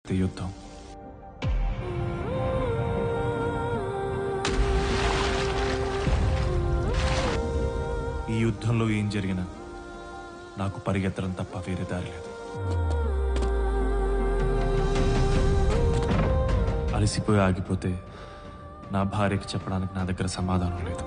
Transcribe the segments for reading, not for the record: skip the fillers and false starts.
వస్తే యుద్ధం. ఈ యుద్ధంలో ఏం జరిగినా నాకు పరిగెత్తడం తప్ప వేరే దారి లేదు. అలసిపోయి ఆగిపోతే నా భార్యకి చెప్పడానికి నా దగ్గర సమాధానం లేదు.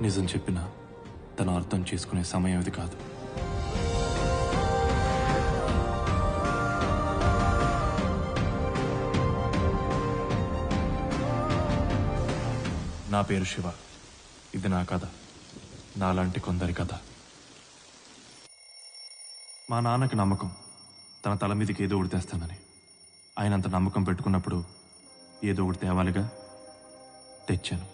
నిజం చెప్పినా తను అర్థం చేసుకునే సమయం ఇది కాదు. నా పేరు శివ. ఇది నా కథ, నాలాంటి కొందరి కథ. మా నాన్నకి నమ్మకం తన తల మీదకి ఏదో ఒకటి తెస్తానని. ఆయనంత నమ్మకం పెట్టుకున్నప్పుడు ఏదో ఒకటి తేవాలిగా. తెచ్చాను.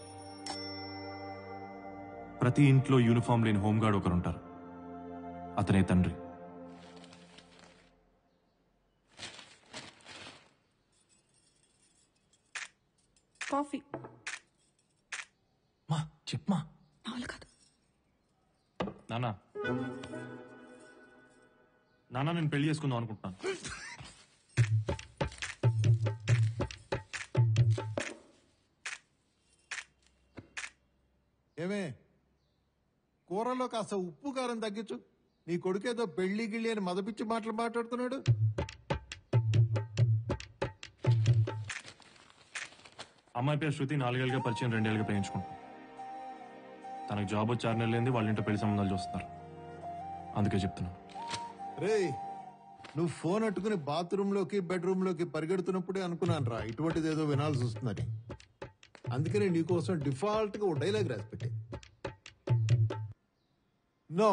ప్రతి ఇంట్లో యూనిఫామ్ లేని హోంగార్డ్ ఒకరుంటారు. అతనే తండ్రి. కాఫీ. మా చెప్పమా. కాదు నాన్న, నాన్న నేను పెళ్లి చేసుకుందాం అనుకుంటున్నాను. ఏమే, కూరలో కాస్త ఉప్పు కారం తగ్గించు. నీ కొడుకేదో పెళ్లి గిళ్ళి అని మదపిచ్చి మాటలు మాట్లాడుతున్నాడు. అమ్మాయి పేరు శృతి. 4 ఏళ్ళుగా పరిచయం, 2 ఏళ్ళుగా ప్రేమించుకుంటాం. తనకు జాబ్ వచ్చి 6 నెలలు అయింది. వాళ్ళ ఇంట్లో పెళ్లి సంబంధాలు చూస్తున్నారు. అందుకే చెప్తున్నాను. రేయ్, నువ్వు ఫోన్ అట్టుకుని బాత్రూమ్ లోకి బెడ్రూమ్ లోకి పరిగెడుతున్నప్పుడే అనుకున్నాను రా ఇటువంటిది ఏదో వినాల్సి వస్తుందని. అందుకనే నీకోసం డిఫాల్ట్ గా ఓ డైలాగ్ రాసి పెట్టే. నో,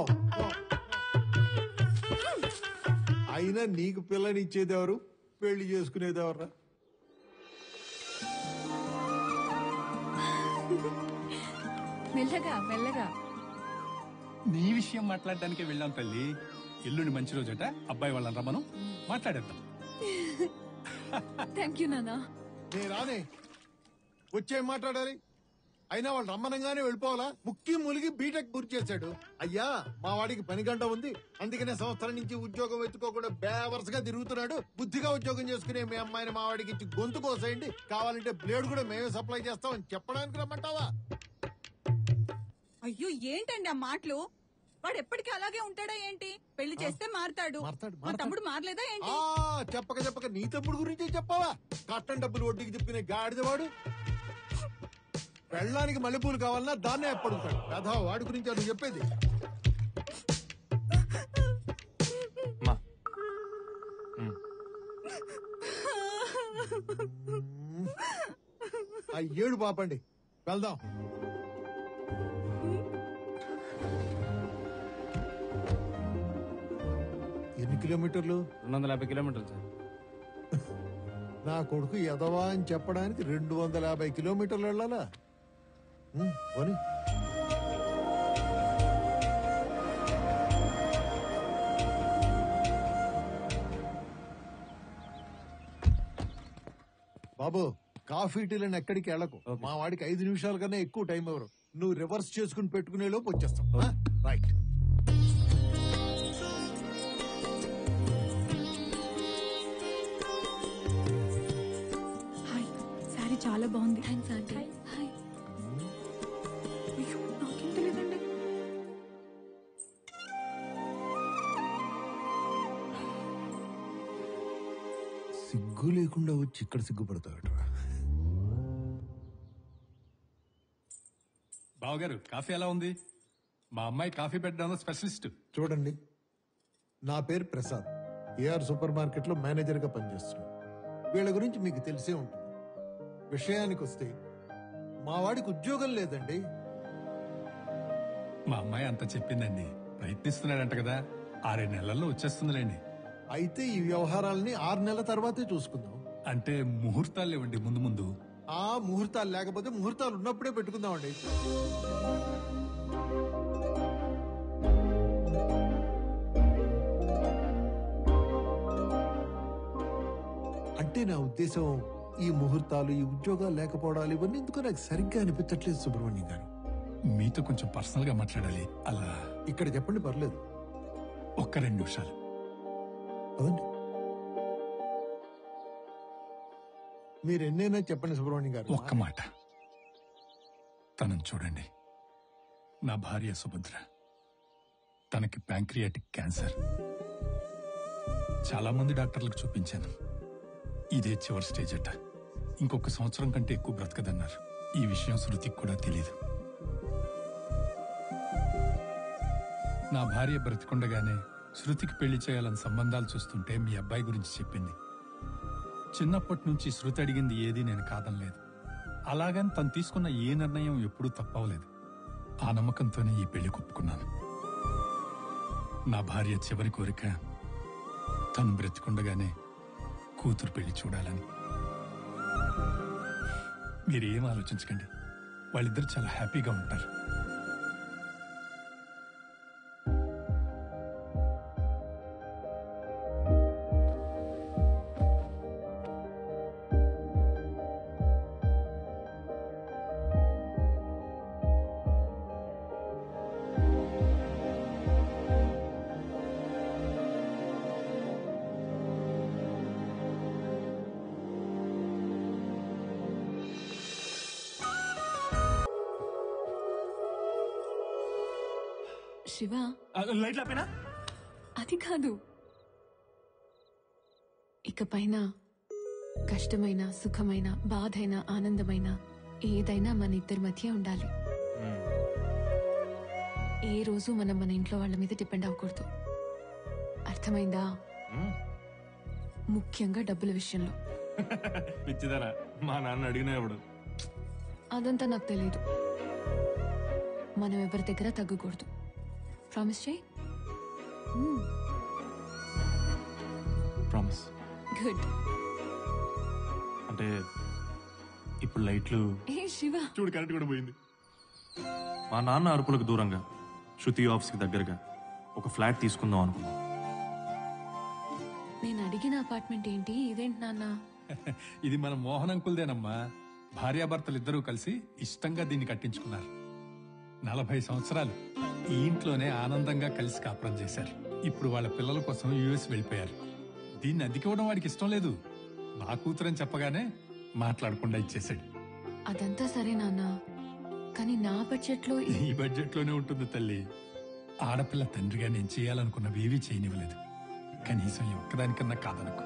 అయినా నీకు పిల్లనిచ్చేదెవరు, పెళ్లి చేసుకునేదెవర్రా? మెల్లగా మెల్లగా. నీ విషయం మాట్లాడడానికి వెళ్ళాం తల్లి. ఎల్లుండి మంచి రోజట, అబ్బాయి వాళ్ళని రమ్మను, మాట్లాడేద్దాం. థ్యాంక్ యూ నాన్న. నేను రానే వచ్చే మాట్లాడాలి. అయినా వాళ్ళు రమ్మనంగానే వెళ్ళిపోవాలా? ముక్కి ములిగి బీటెక్ పూర్తి చేశాడు. అయ్యా, మా వాడికి పని గంట ఉంది, అందుకనే సంవత్సరం నుంచి ఉద్యోగం ఎత్తుకోకుండా బేవర్స్గా తిరుగుతున్నాడు. బుద్ధిగా ఉద్యోగం చేసుకునే మీ అమ్మాయిని మా వాడికి ఇచ్చి గొంతు కోసేయండి, కావాలంటే బ్లేడ్ కూడా మేమే సప్లై చేస్తామని చెప్పడానికి రమ్మంటావా? అయ్యో, ఏంటండి ఆ మాటలు? వాడు ఎప్పటికీ అలాగే ఉంటాడా ఏంటి? పెళ్లి చేస్తే మారతాడు. మా తమ్ముడు మారలేదా ఏంటి? చెప్పక చెప్పక నీ తమ్ముడు గురించి చెప్పావా? కట్టం డబ్బులు వడ్డీకి తిప్పిన గాడిదవాడు. పెళ్ళానికి మల్లెపూలు కావాలన్నా దాన్నే ఎప్పడుతాడు కథ. వాడి గురించి అది చెప్పేది. ఆ ఏడు పాపండి, వెళ్దాం. ఎన్ని కిలోమీటర్లు? 250 కిలోమీటర్లు సార్. నా కొడుకు ఎదవా అని చెప్పడానికి 250 కిలోమీటర్లు వెళ్ళాలా? పోనీ. బాబు, కాఫీ టీలను ఎక్కడికి వెళ్ళకు. మా వాడికి 5 నిమిషాల కన్నా ఎక్కువ టైం ఎవరు. నువ్వు రివర్స్ చేసుకుని పెట్టుకునే లోపు వచ్చేస్తాం. రైట్. హాయ్, సారీ చాలా బాగుంది. Thanks aunty. హాయ్. అయ్యో, నాకేం తెలియదండి. సిగ్గు లేకుండా వచ్చి ఇక్కడ సిగ్గుపడతాడు. బావగారు, కాఫీ ఎలా ఉంది? మా అమ్మాయి కాఫీ పెట్టడంలో స్పెషలిస్ట్. చూడండి, నా పేరు ప్రసాద్. ఏఆర్ సూపర్ మార్కెట్ లో మేనేజర్ గా పనిచేస్తున్నాను. వీళ్ళ గురించి మీకు తెలిసే ఉంటుంది. విషయానికి వస్తే మా వాడికి ఉద్యోగం లేదండి. మా అమ్మాయి అంత చెప్పిందండి. ప్రయత్నిస్తున్నాడంట కదా, 6 నెలల్లో వచ్చేస్తుందిలేండి. అయితే ఈ వ్యవహారాలని 6 నెలల తర్వాతే చూసుకుందాం. అంటే ముహూర్తాలు లేవండి ముందు ముందు. ఆ ముహూర్తాలు లేకపోతే ముహూర్తాలు ఉన్నప్పుడే పెట్టుకుందామండి. అంటే నా ఉద్దేశం, ఈ ముహూర్తాలు, ఈ ఉద్యోగాలు లేకపోవడాలు, ఇవన్నీ ఎందుకో నాకు సరిగ్గా అనిపించట్లేదు సుబ్రహ్మణ్యం గారు. మీతో కొంచెం పర్సనల్ గా మాట్లాడాలి. అలా ఇక్కడ చెప్పండి, పర్లేదు. ఒక్క 2 నిమిషాలు. అవునండి, మీరు ఎన్నైనా చెప్పండి సుబ్రహ్మణ్యం గారు. ఒక్క మాట. తనని చూడండి. నా భార్య సుభద్ర. తనకి ప్యాంక్రియాటిక్ క్యాన్సర్. చాలా మంది డాక్టర్లకు చూపించాను. ఇదే చివరి స్టేజ్ అట. ఇంకొక సంవత్సరం కంటే ఎక్కువ బ్రతకదన్నారు. ఈ విషయం శృతికి కూడా తెలియదు. నా భార్య బ్రతికుండగానే శృతికి పెళ్లి చేయాలని సంబంధాలు చూస్తుంటే మీ అబ్బాయి గురించి చెప్పింది. చిన్నప్పటి నుంచి శృతి అడిగింది ఏది నేను కాదనలేదు. అలాగని తను తీసుకున్న ఏ నిర్ణయం ఎప్పుడూ తప్పవలేదు. ఆ నమ్మకంతోనే ఈ పెళ్లి ఒప్పుకున్నాను. నా భార్య చివరి కోరిక తను బ్రతికుండగానే కూతురు పెళ్లి చూడాలని. మీరేం ఆలోచించకండి. వాళ్ళిద్దరు చాలా హ్యాపీగా ఉంటారు. శివ, లైట్ లేపేనా? అది కాదు. ఇకపైన కష్టమైన, సుఖమైన, బాధైన, ఆనందమైన ఏదైనా మన ఇద్దరి మధ్య ఉండాలి. ఏ రోజు మనం మన ఇంట్లో వాళ్ళ మీద డిపెండ్ అవ్వకూడదు. అర్థమైందా? ముఖ్యంగా డబ్బుల విషయంలో. పిచ్చిదారా, మా నాన్న అడిగినప్పుడు. అదంతా నాకు తెలియదు. మనం ఎవరి దగ్గర తగ్గకూడదు. ప్రామిస్ చేయి. ప్రామిస్. గుడ్. అంటే ఇప్పుడు లైట్లు ఏ శివ, చూడు, కరెంట్ కూడా పోయింది. మా నాన్న అరుపులకు దూరంగా, శృతి ఆఫీస్కి దగ్గరగా ఒక ఫ్లాట్ తీసుకుందాం అనుకున్నాం. నేను అడిగిన అపార్ట్మెంట్ ఏంటి? ఇదేంటి నాన్న? ఇది మన మోహన్ అంకుల్దేనమ్మా. భార్యాభర్తలిద్దరూ కలిసి ఇష్టంగా దీన్ని కట్టించుకున్నారు. 40 సంవత్సరాలు ఈ ఇంట్లోనే ఆనందంగా కలిసి కాపురం చేశారు. ఇప్పుడు వాళ్ళ పిల్లల కోసం యుఎస్ వెళ్ళిపోయారు. దీన్ని అద్దెకివ్వడం వాడికి ఇష్టం లేదు. నా కూతురని చెప్పగానే మాట్లాడకుండా ఇచ్చేశాడు. అదంతా సరే నాన్న, కానీ నా బడ్జెట్ లో ఈ బడ్జెట్ లోనే ఉంటుంది తల్లి. ఆడపిల్ల తండ్రిగా నేను చేయాలనుకున్నవి ఏవీ చేయనివ్వలేదు. కనీసం ఈ ఒక్కదానికన్నా కాదనుకో.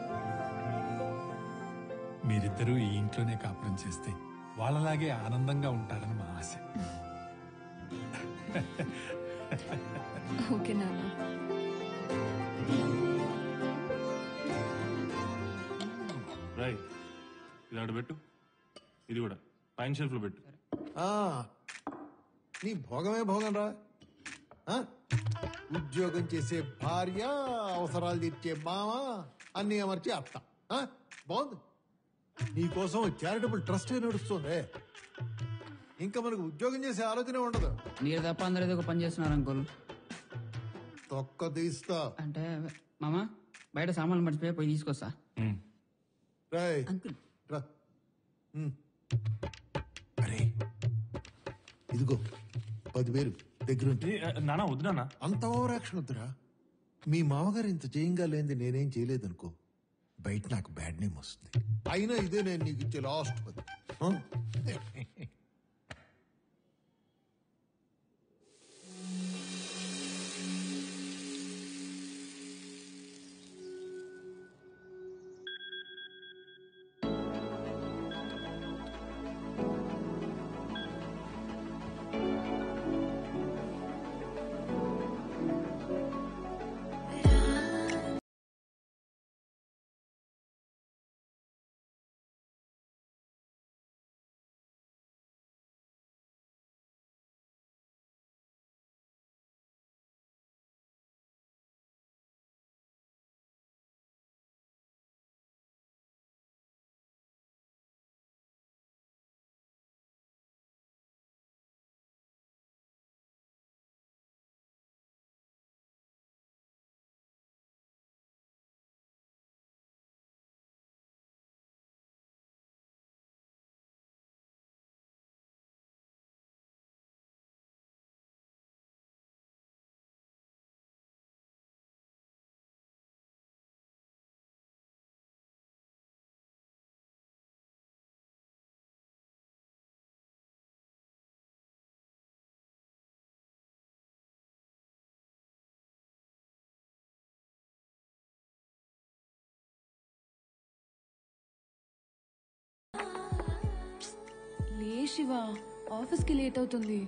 మీరిద్దరూ ఈ ఇంట్లోనే కాపురం చేస్తే వాళ్ళలాగే ఆనందంగా ఉంటారని మా ఆశ. ఓకే నాన్న. రై, ఇది ఆడ పెట్టు. ఇది కూడా పైన షెల్ఫ్ లో పెట్టు. ఆ, నీ భోగమే భోగం రా. ఆ? ఉద్యోగం చేసే భార్య, అవసరాలు తీర్చే మామ, అన్ని అమర్చి అత్త. ఆ? బాగుంది. నీకోసం చారిటబుల్ ట్రస్ట్ నడుస్తుంది. ఇంకా మనకు ఉద్యోగం చేసే ఆలోచనే ఉండదు. మీరు తప్ప అందరూ ఏదో ఒక పని చేస్తున్నారు అంకుల్. తొక్క తీస్తా. అంటే మామ బయట సామాన్లు మర్చిపోయి పోయి తీసుకొస్తా. రాయ్ అంకుల్ రా. అరే ఇదిగో 10,000 దగ్గరుంటే. నానా వద్దు నాన్న. అంత ఓవర్ యాక్షన్ వద్దురా. మీ మామగారు ఇంత చేయంగా లేనిది నేనేం చేయలేదనుకో, బయట నాకు బ్యాడ్ నేమ్ వస్తుంది. అయినా ఇదే నేను నీకు ఇచ్చే లాస్ట్ 10. లే శివ, ఆఫీస్కి లేట్ అవుతుంది.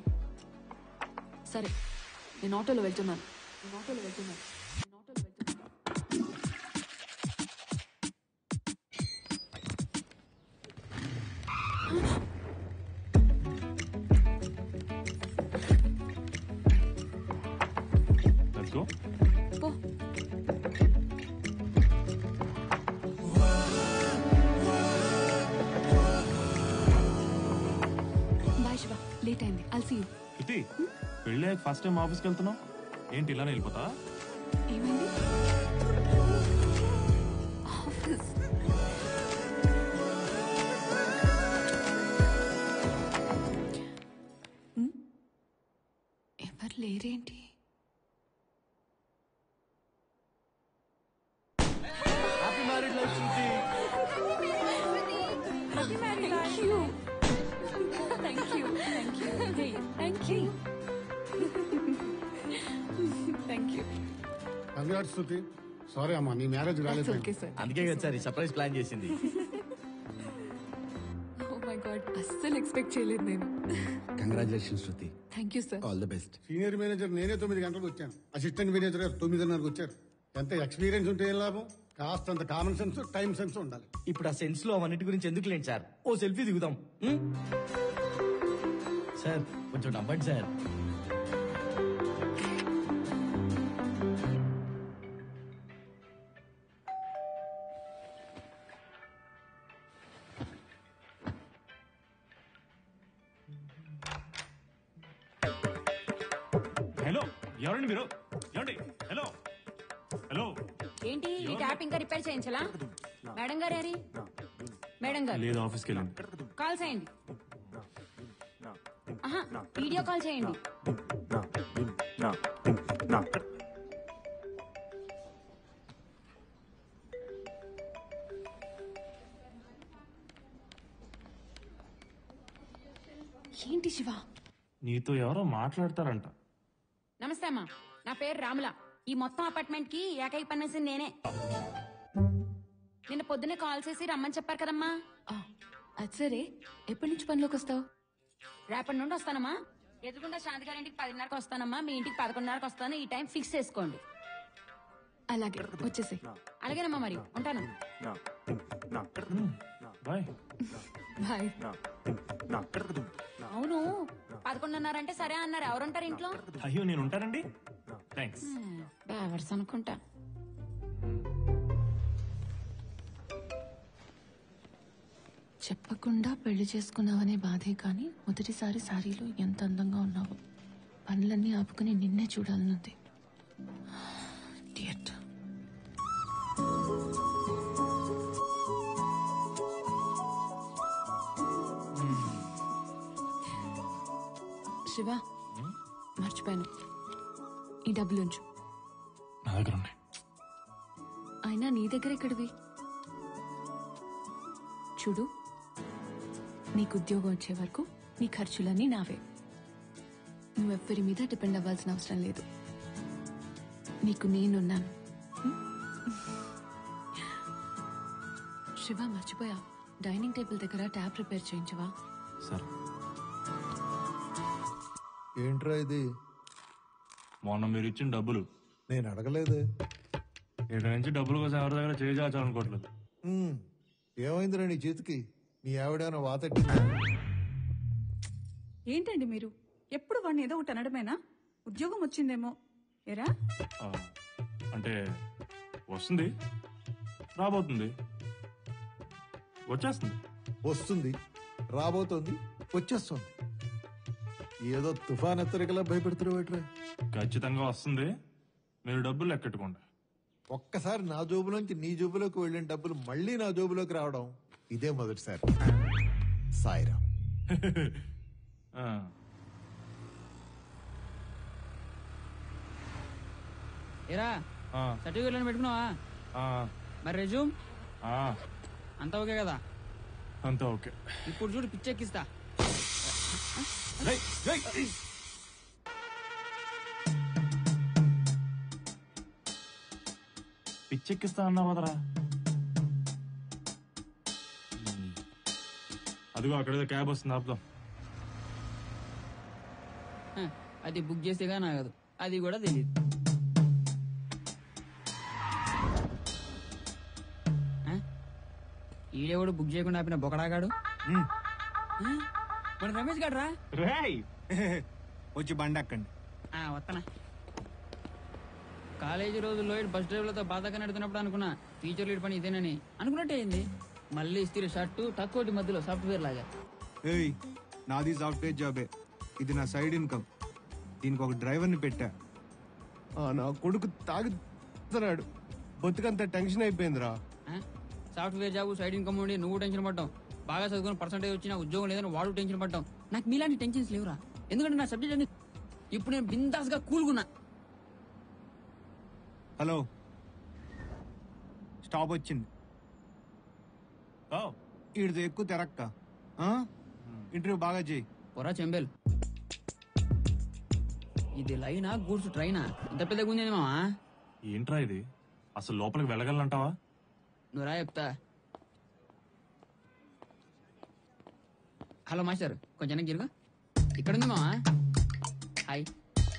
సరే, నేను ఆటోలో వెళ్తున్నాను. Let's go. పో. బాయ్ శివ, లేట్ అయింది. I'll see you. శృతి, పెళ్ళి ఫస్ట్ టైం ఆఫీస్కి వెళ్తున్నావు ఏంటి ఇలానే వెళ్ళిపోతా? ఏమైంది? ఆఫీస్. ఎవరు లేరేంటి? Happy marriage life Shruti. Thank you. Thank you. Congrats Shruti. Sorry అమ్మా, నీ మ్యారేజ్ That's రాలేదు. okay, sir. అందుకే కదా సార్ ఈ సర్ప్రైజ్ ప్లాన్ చేసింది. Oh my God, అస్సలు ఎక్స్పెక్ట్ చేయలేదు నేను. Congratulations Shruti, thank you sir. All the best. Senior manager నేనే 9 గంటలకు వచ్చాను. అసిస్టెంట్ మేనేజర్ గారు 9:30కు వచ్చారు. ఎంత ఎక్స్పీరియన్స్ ఉంటే ఏం లాభం? కాస్తంత కామన్ సెన్స్, టైం సెన్స్ ఉండాలి. ఇప్పుడు ఆ సెన్స్ లో అవన్నిటి గురించి ఎందుకు లేండి సార్, ఓ సెల్ఫీ దిగుదాం. సార్ కొంచెం నవ్వండి సార్. హలో, ఎవరండి మీరు? ఏమండి? Hello hello. ఏంటి ఈ ట్యాప్ ఇంకా రిపేర్ చేయించలా? మేడం గారు ఏరి? మేడం గారు లేదు, ఆఫీస్కి వెళ్ళింది. కాల్ చేయండి. ఆహా, వీడియో కాల్ చేయండి. ఏంటి శివ? నీతో ఎవరో మాట్లాడతారంట. నమస్తే అమ్మా, నా పేరు రాముల. ఈ మొత్తం అపార్ట్మెంట్ కి ఏకైక పనిచేసింది నేనే. నిన్న పొద్దునే కాల్ చేసి రమ్మని చెప్పారు కదమ్మా. అది సరే, ఎప్పటి నుంచి పనిలోకి వస్తావు? రేపటి నుండి వస్తానమ్మా. ఎదుగుండా శాంతి గారి ఇంటికి 10:30కి వస్తానమ్మా. మీ ఇంటికి 11:30కి వస్తాను. ఈ టైం ఫిక్స్ చేసుకోండి. అలాగే, వచ్చేసి. అలాగేనమ్మా, మరి ఉంటాను. బాయ్. బాయ్. అవును, 11:30 అంటే సరే అన్నారు. ఎవరుంటారు ఇంట్లో? అయ్యో, నేను ఉంటానండి. థ్యాంక్స్. డ్రైవర్స్ అనుకుంటా. చెప్పకుండా పెళ్లి చేసుకున్నావనే బాధే కానీ మొదటిసారి సారీలో ఎంత అందంగా ఉన్నావు. పనులన్నీ ఆపుకుని నిన్నే చూడాలనుంది. Idiot. శివ, మర్చిపోయాను. ఈ డబ్బులు ఉంచు. నా దగ్గర ఉంది. అయినా నీ దగ్గర ఎక్కడివి? చూడు, నీకు ఉద్యోగం వచ్చే వరకు నీ ఖర్చులన్నీ నావే. నువ్వెవ్వరి మీద డిపెండ్ అవ్వాల్సిన అవసరం లేదు. నీకు నేనున్నాను. శివ, మర్చిపోయా, డైనింగ్ టేబుల్ దగ్గర ట్యాప్ రిపేర్ చేయించవా? సరే. ఏంట్రా ఇది? మొన్న మీరు ఇచ్చిన డబ్బులు. నేను అడగలేదు. ఇక్కడ నుంచి డబ్బుల కోసం ఎవరి దగ్గర చేయించాలనుకోవట్లేదు. ఏమైందిరా నీ చేతికి? మీ ఆవిడేమైనా వాతట్టిందా? ఏంటండి మీరు ఎప్పుడు వాడిని ఏదో ఒకటి అనడమేనా? ఉద్యోగం వచ్చిందేమో ఏరా? అంటే వస్తుంది, రాబోతుంది, వచ్చేస్తుంది. వస్తుంది, రాబోతోంది, వచ్చేస్తుంది. ఏదో తుఫాన్ హెచ్చరికలా భయపెడుతున్నావు. ఖచ్చితంగా వస్తుంది. మీరు డబ్బులు లెక్కెట్టుకోండి. ఒక్కసారి నా జోబులోంచి నీ జోబులోకి వెళ్ళిన డబ్బులు మళ్ళీ నా జోబులోకి రావడం ఇదే మొదటిసారి. సాయిరామ్. ఆ, ఏరా ఆ, సర్టిఫికేట్ పెట్టుకున్నావా? ఆ, మరి రెజ్యూమ్ ఆ, అంతా ఓకే కదా? అంతా ఓకే. ఇప్పుడు చూడు పిచ్చెక్కిస్తా. రేయ్, రేయ్. పిచ్చెక్కిస్తా అన్నావు కదరా. అదిగో అక్కడేదో క్యాబ్ వస్తుంది ఆపుదాం. అది బుక్ చేసేగా నాగదు, అది కూడా తెలియదు. ఈడేవాడు బుక్ చేయకుండా ఆపిన బొకడాగాడు. మన రమేష్ గాడు రా. వచ్చి బండి అక్కండి. వస్తానా. కాలేజీ రోజుల్లో బస్ డ్రైవర్లతో బాధగా నడుతున్నప్పుడు అనుకున్నా టీచర్ లీడ్ పని ఇదేనని. అనుకున్నట్టే అయింది. మళ్ళీ ఇస్త్రీ షర్టు తక్కువ మధ్యలో సాఫ్ట్వేర్ లాగా. ఏయ్, నాది సాఫ్ట్వేర్ జాబే. ఇది నా సైడ్ ఇన్కమ్. దీనికి ఒక డ్రైవర్ని పెట్టా. నా కొడుకు తాగుతున్నాడు. బతుకంత టెన్షన్ అయిపోయిందిరా. సాఫ్ట్వేర్ జాబ్ సైడ్ ఇన్కమ్ ఉండి నువ్వు టెన్షన్ పడ్డావు. బాగా చదువుకుని పర్సెంటేజ్ వచ్చినా ఉద్యోగం లేదని వాడు టెన్షన్ పడ్డావు. నాకు మీలాంటి టెన్షన్స్ లేవురా. ఎందుకంటే నా సబ్జెక్ట్ అన్ని ఇప్పుడు నేను బిందాస్ గా కూల్గున్నా. హలో, స్టాప్ వచ్చింది. ఈడితో ఎక్కువ తెరక్క. ఇంటర్వ్యూ బాగా చేయి. పొరా చెంబేల్. ఇది లైనా గూడ్స్ ట్రైనా? ఇంత పెద్ద గుంజేది మావా. ఏంట్రా ఇది? అసలు లోపలికి వెళ్ళగలనంటావా? నువ్వు రా చెప్తా. హలో మాస్టర్, కొంచెం గిరుగా. ఇక్కడ ఉంది మావా. హాయ్.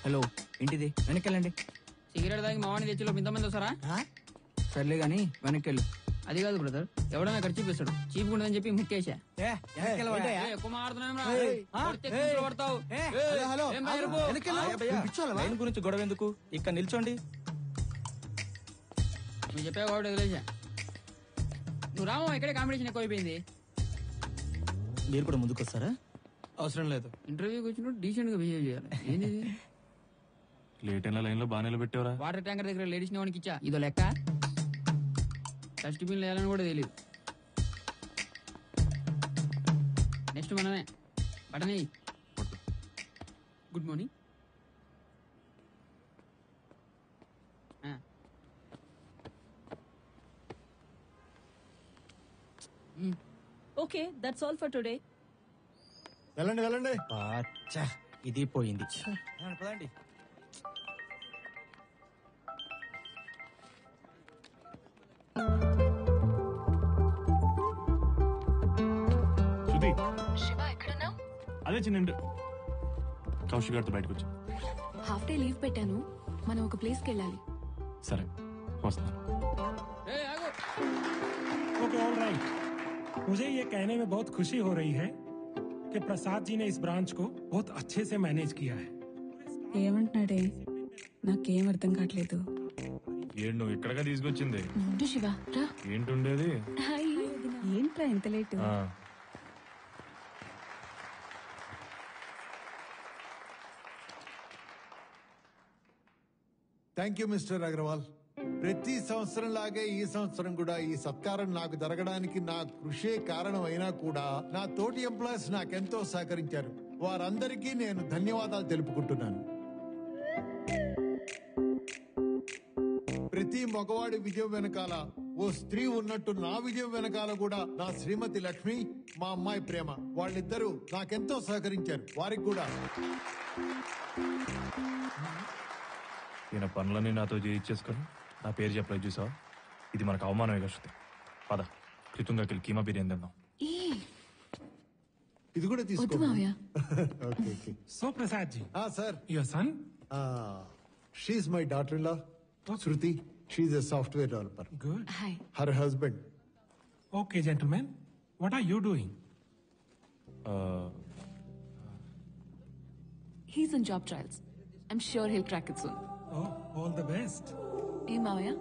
హలో, ఏంటిది? వెనక్కెళ్ళండి. సిగరెట్ తాగి మావాడిని తెచ్చిలో ఇంతమంది వస్తారా? సర్లే గాని వెనక్కెళ్ళు. అది కాదు బ్రదర్, ఎవడన్నా ఇక్కడ చూపిస్తాడు. చీప్ ఉండదని చెప్పి ముక్కేశా. ఎక్కువ మాట్లాడుతున్నావు. లైన్ గురించి గొడవ ఎందుకు? ఇక్కడ నిల్చోండి. నువ్వు చెప్పావు కాబట్టి వదిలేసా. నువ్వు రామో, ఇక్కడే కాంపిటీషన్ ఎక్కువైపోయింది. మీరు కూడా ముందుకు వస్తారా? అవసరం లేదు. ఇంటర్వ్యూకి వచ్చినప్పుడు డీసెంట్ గా బిహేవ్ చేయాలి. ఏంది లేట్ అయిన లైన్ లో బాగా నిలబెట్టావరా? వాటర్ ట్యాంకర్ దగ్గర లేడీస్ వానికి ఇచ్చా. ఇదో లెక్క. డస్ట్బిన్ వేయాలని కూడా తెలియదు. నెక్స్ట్ మనమే. Button good morning. Okay, that's all for today. వెళ్ళండి వెళ్ళండి. ఇది పోయింది. పదండి. శృతి, శివ ఎక్కడున్నావు? అదే చిన్న కౌశిక్ గారితో బయటకు వచ్చా. హాఫ్ డే లీవ్ పెట్టాను. మనం ఒక ప్లేస్కి వెళ్ళాలి. సరే వస్తాను. Okay all right. मुझे ये कहने में बहुत खुशी हो रही है कि प्रसाद जी ने इस ब्रांच को बहुत अच्छे से मैनेज किया है। ఏమంటున్నాడే? నాకేం అర్థం కావట్లేదు. ఏడు నువ్వు ఇక్కడగా తీసుకొచ్చింది. ఉండు శివ, రా. ఏంటుండేది? హాయ్. ఏంట్రా ఇంత late? Thank you mister Agarwal. ప్రతి సంవత్సరం లాగే ఈ సంవత్సరం కూడా ఈ సత్కారం నాకు జరగడానికి నా కృషే కారణం అయినా కూడా నా తోటి ఎంప్లాయీస్ నాకెంతో సహకరించారు. వారందరికీ నేను ధన్యవాదాలు తెలుపుకుంటున్నాను. ప్రతి మగవాడి విజయం వెనకాల ఓ స్త్రీ ఉన్నట్టు నా విజయం వెనకాల కూడా నా శ్రీమతి లక్ష్మి, మా అమ్మాయి ప్రేమ, వాళ్ళిద్దరూ నాకెంతో సహకరించారు. వారికి కూడా ఈయన పనులన్నీ నాతో చేయించేసుకొని నా పేరు చెప్పలేదు చూసావా? ఇది మనకు అవమానమే కదా శృతి. పద కృతంగా కీమా బిర్యానీ తిందాం. ఇది కూడా వద్దు తీసుకో. మావయ్య. So Prasad ji, sir, your son? She's my daughter in law Shruti. She's a software developer. Good. Hi. Her husband. Okay, gentlemen, what are you doing? He's in job trials. I'm sure he'll crack it soon. Oh, all the best. ఏ మావయ్య?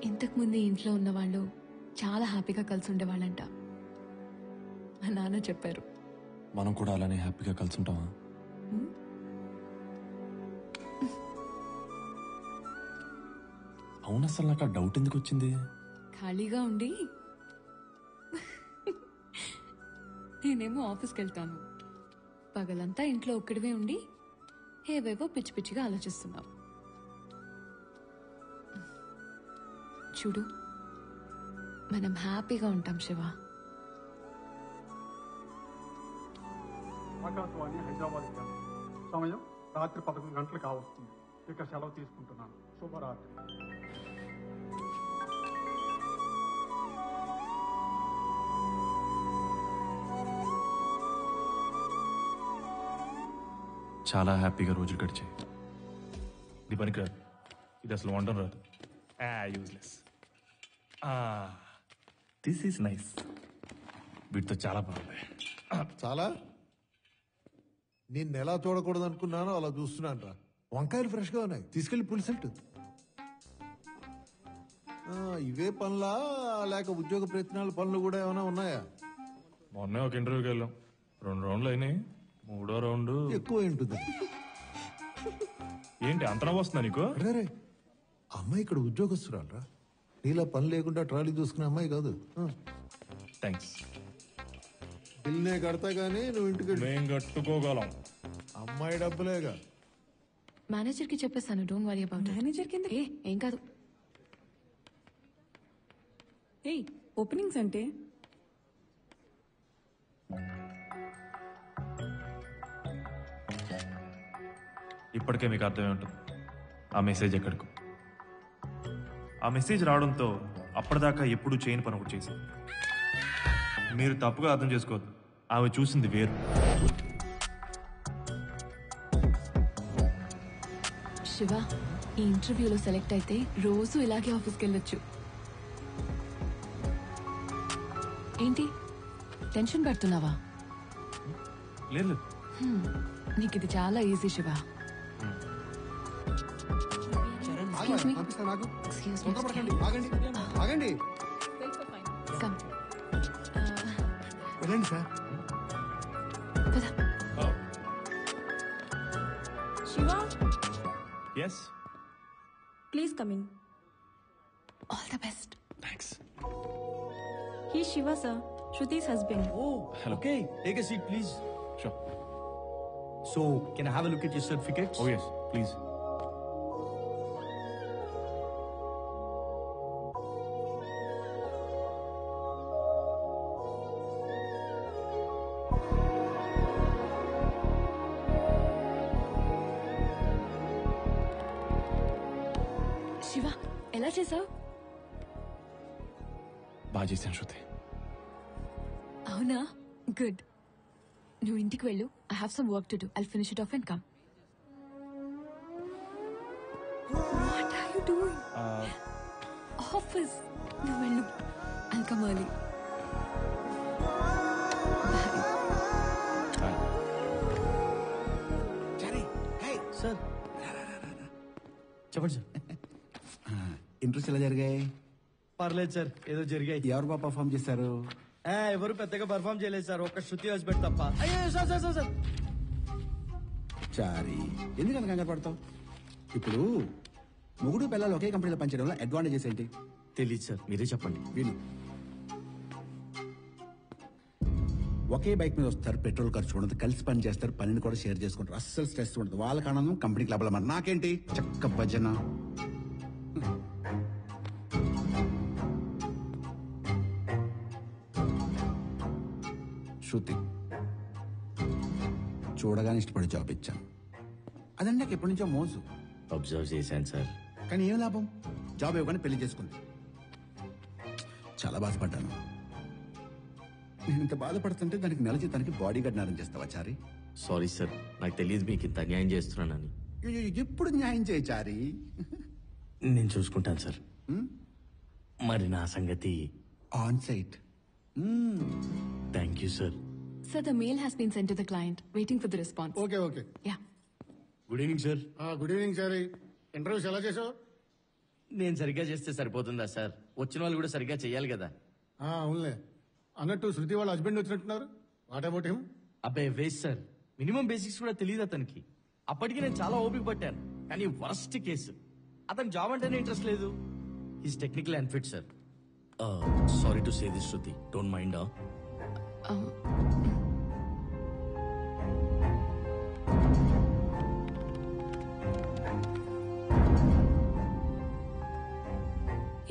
ఇంతకు ముందు ఇంట్లో ఉన్న వాళ్ళు చాలా హ్యాపీగా కలిసి ఉండేవాళ్ళంట. మా నాన్న చెప్పారు. మనం కూడా అలానే హ్యాపీగా కలిసి ఉంటామా? అవును, అసలు నాకు ఆ డౌట్ ఎందుకు వచ్చింది? ఖాళీగా ఉండి నేనేమో ఆఫీస్కి వెళ్తాను. పగలంతా ఇంట్లో ఒక్కడివే ఉండి ఏవేవో పిచ్చి పిచ్చిగా ఆలోచిస్తున్నావు. చూడు, మనం హ్యాపీగా ఉంటాం శివ. ఆకాశవాణి హైదరాబాద్ కేంద్రం. సమయం రాత్రి 11 గంటలు కావస్తుంది. ఇక సెలవు తీసుకుంటున్నాను. శుభరాత్రి. చాలా హ్యాపీగా రోజులు గడిచాయి. ఇది పనికిరాదు, ఇది అసలు వండడం రాదు. యూజ్లెస్. This is nice. వీటితో చాలా బాగుంది. చాలా నేను ఎలా చూడకూడదు అనుకున్నానో అలా చూస్తున్నాను రా. వంకాయలు ఫ్రెష్ గా ఉన్నాయి, తీసుకెళ్లి పులిసెట్టు. ఇవే పనులా లేక ఉద్యోగ ప్రయత్నాల పనులు కూడా ఏమైనా ఉన్నాయా? మొన్నే ఒక ఇంటర్వ్యూకి వెళ్ళాం, 2 రౌండ్లు అయినాయి, 3వ రౌండ్ ఎక్కువ ఉంటుంది. ఏంటి అంతనా వస్తుందా నీకు? అరే అమ్మాయి ఇక్కడ ఉద్యోగస్తురాలు రా, నీలా పని లేకుండా ట్రాలీ చూసుకునే అమ్మాయి కాదు. థ్యాంక్స్. బిల్నే కడతా గానీ నువ్వు ఇంటికి మేం కట్టుకోగలం. అమ్మాయి డబ్బులేగా. మేనేజర్ కి చెప్పేస్తాను, డోంట్ వరీ అబౌట్. మేనేజర్ కింద ఏం కాదు. ఏయ్, ఓపెనింగ్స్ అంటే ఇప్పటికే మీకు అర్థమే ఉంటుంది ఆ మెసేజ్ ఎక్కడికో. ఆ మెసేజ్ రావడంతో అప్పటిదాకా ఎప్పుడూ చేయని పని ఒకటి చేశాను. మీరు తప్పుగా అర్థం చేసుకోవద్దు, ఆమె చూసింది వేరు. శివ, ఈ ఇంటర్వ్యూలో సెలెక్ట్ అయితే రోజు ఇలాగే ఆఫీస్కి వెళ్ళొచ్చు. ఏంటి టెన్షన్ పడుతున్నావా? లేదు. నీకు ఇది చాలా easy Shiva. Excuse me. Excuse me. ఆగండి. Come. వెళ్ళండి సార్. పద. Shiva, yes, please come in. All the best. Thanks. He Shiva sir, Shruti's husband. Oh, okay. Take a seat, please. Sure. So, can I have a look at your certificates? Oh yes, please. Shiva, ఎలా చేసావు? బాగా చేశాను శృతి. అవునా? Good. నువ్వు ఇంటికి వెళ్ళు. I have some work to do. I'll finish it off and come. What are you doing? Office. నువ్వు వెళ్ళు. I'll come early. సార్ చెప్పండి సార్. ఇంట్రెస్ట్ ఎలా జరిగాయి? పర్లేదు సార్, ఏదో జరిగాయి. ఎవరు బాగా పర్ఫామ్ చేశారు? ఎవరు పెద్దగా పర్ఫామ్ చేయలేదు సార్, ఒక్క శృతి హాస్పిటల్ తప్ప. అయ్యో సార్ సార్ సార్ సార్. చారి, ఎందుకంత కంగారు పడతావు? ఇప్పుడు మొగుడు పిల్లలు ఒకే కంపెనీలో పనిచేయడంలో అడ్వాంటేజెస్ ఏంటి? తెలియదు సార్, మీరే చెప్పండి. విను. ఒకే బైక్ మీద వస్తారు, పెట్రోల్ ఖర్చు ఉండదు, కలిసి పని చేస్తారు, పనిని కూడా షేర్ చేసుకుంటారు, అస్సలు స్ట్రెస్ ఉండదు. వాళ్ళకి ఆనందం, కంపెనీకి లాభాలు. మరి నాకేంటి చక్క భజన. శృతి, చూడగానే ఇష్టపడి జాబ్ ఇచ్చాను. అదండి నాకు ఎప్పటి నుంచో మోజు. అబ్జర్వ్ చేశాను సార్. కానీ ఏం లాభం? జాబ్ ఇవ్వగానే పెళ్లి చేసుకుంది. చాలా బాధపడ్డాను. నేను ఇంత బాధపడుతుంటే దానికి నెల జీతానికి బాడీ గార్డ్ నేరం చేస్తావా చారి? సారీ సార్, నాకు తెలియదు మీకు ఇంత అన్యాయం చేస్తున్నానని. ఎప్పుడు న్యాయం చేయి చారి. నేను చూసుకుంటాను సార్. మరి నా సంగతి on site. Thank you sir. Sir, the mail has been sent to the client. Waiting for the response. Okay okay. Yeah. Good evening sir. Good evening sir. Interviews ఎలా చేసావు? నేను సరిగ్గా చేస్తే సరిపోతుందా సార్? వచ్చిన వాళ్ళు కూడా సరిగ్గా చేయాలి కదా. అవునులే. అన్నట్టు శృతి వాళ్ళ హస్బెండ్ వచ్చినట్టున్నారు. What about him? అబ్బాయి వేస్ట్ సార్, మినిమం బేసిక్స్ కూడా తెలియదు అతనికి. అప్పటికి నేను చాలా ఓపిక పట్టాను, కానీ వర్స్ట్ కేసు. అతను జాబ్ అంటేనే ఇంట్రెస్ట్ లేదు. He's technical unfit sir. Sorry to say this Shruti, don't mind.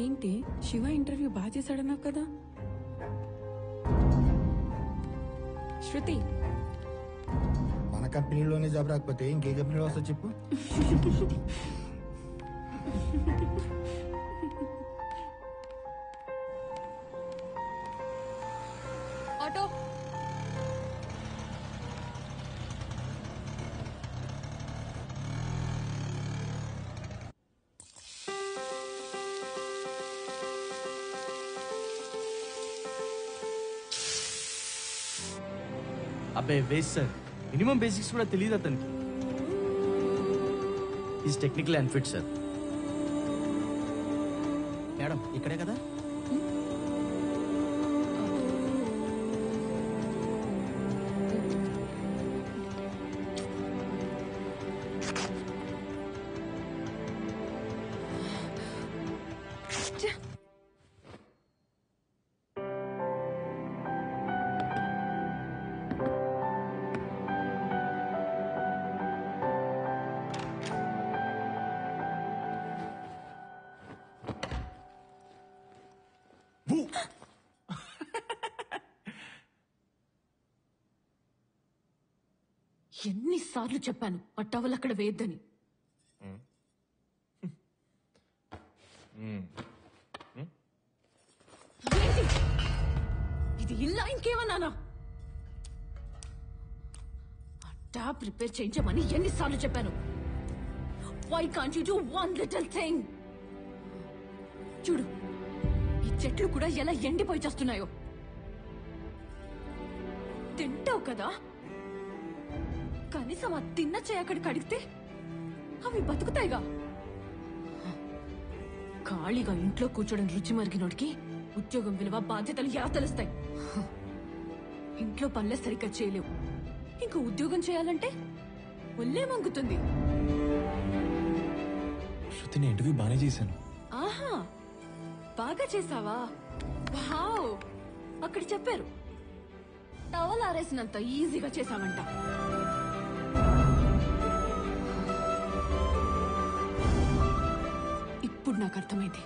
ఏంటి శివ ఇంటర్వ్యూ బాగా చేశాడన్నావు కదా? శృతి, కంపెనీలోనే జాబ్ రాకపోతే ఇంకే కంపెనీలో వస్తా చెప్పు. ఆటో అబ్బే వేస్ట్ సార్, మినిమం బేసిక్స్ కూడా తెలియదు అతనికి. Is technical unfit sir. Madam ఇక్కడే కదా? ఎన్నిసార్లు చెప్పాను ఆ టవల్ అక్కడ వేయద్దని. ఏంటి ఇది ఇల్లా ఇంకేమన్నానా? ఆ ట్యాప్ రిపేర్ చేయించమని ఎన్నిసార్లు చెప్పాను. Why can't you do one little thing? చూడు ఈ చెట్లు కూడా ఎలా ఎండిపోయి చేస్తున్నాయో. తింటావు కదా, కనీసం ఆ తిన్న చేయి అక్కడ కడిగితే అవి బతుకుతాయిగా. ఖాళీగా ఇంట్లో కూర్చోడం రుచి మరిగినోడికి ఉద్యోగం విలువ బాధ్యతలు ఎలా తెలుస్తాయి? ఇంట్లో పనులే సరిగ్గా చేయలేవు, ఇంకా ఉద్యోగం చేయాలంటే ఒళ్ళే మంగుతుంది. శృతి, నేను ఇంటర్వ్యూ బాగానే చేశాను. ఆహా, బాగా చేసావా? వావ్, అక్కడ చెప్పారు టవల్ ఆరేసినంత ఈజీగా చేసావంట. ఇప్పుడు నాకు అర్థమైంది.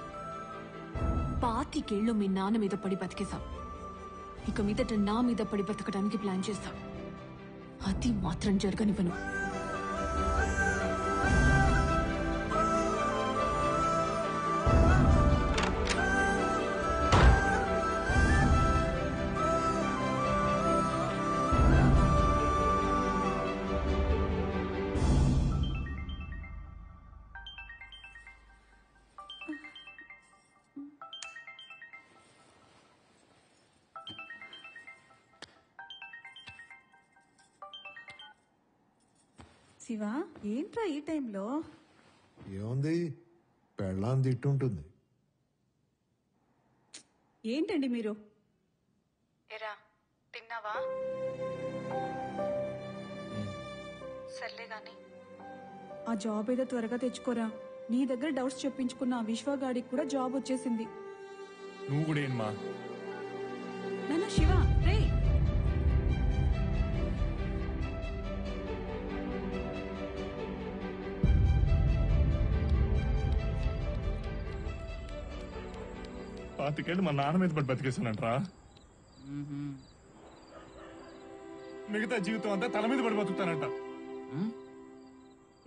25 ఏళ్ళు మీ నాన్న మీద పడి బతికేశావు, ఇక మీదట నా మీద పడి బతకడానికి ప్లాన్ చేస్తావు. అది మాత్రం జరగనివ్వను. శివ, ఏంట్రా ఈ టైంలో? ఏముంది, పెళ్ళాం తిట్టుంటుంది. ఏంటండి మీరు? ఎరా తిన్నావా? సర్లే గాని ఆ జాబ్ ఏదో త్వరగా తెచ్చుకోరా. నీ దగ్గర డౌట్స్ చెప్పించుకున్న విశ్వగాడికి కూడా జాబ్ వచ్చేసింది. నువ్వు కూడా ఏమా? నాన్న శివ, రే పాతికేళ్ళు మా నాన్న మీద పడి బతికేసానంట్రా. మిగతా జీవితం అంతా తల మీద పడి బతుకుతానంట.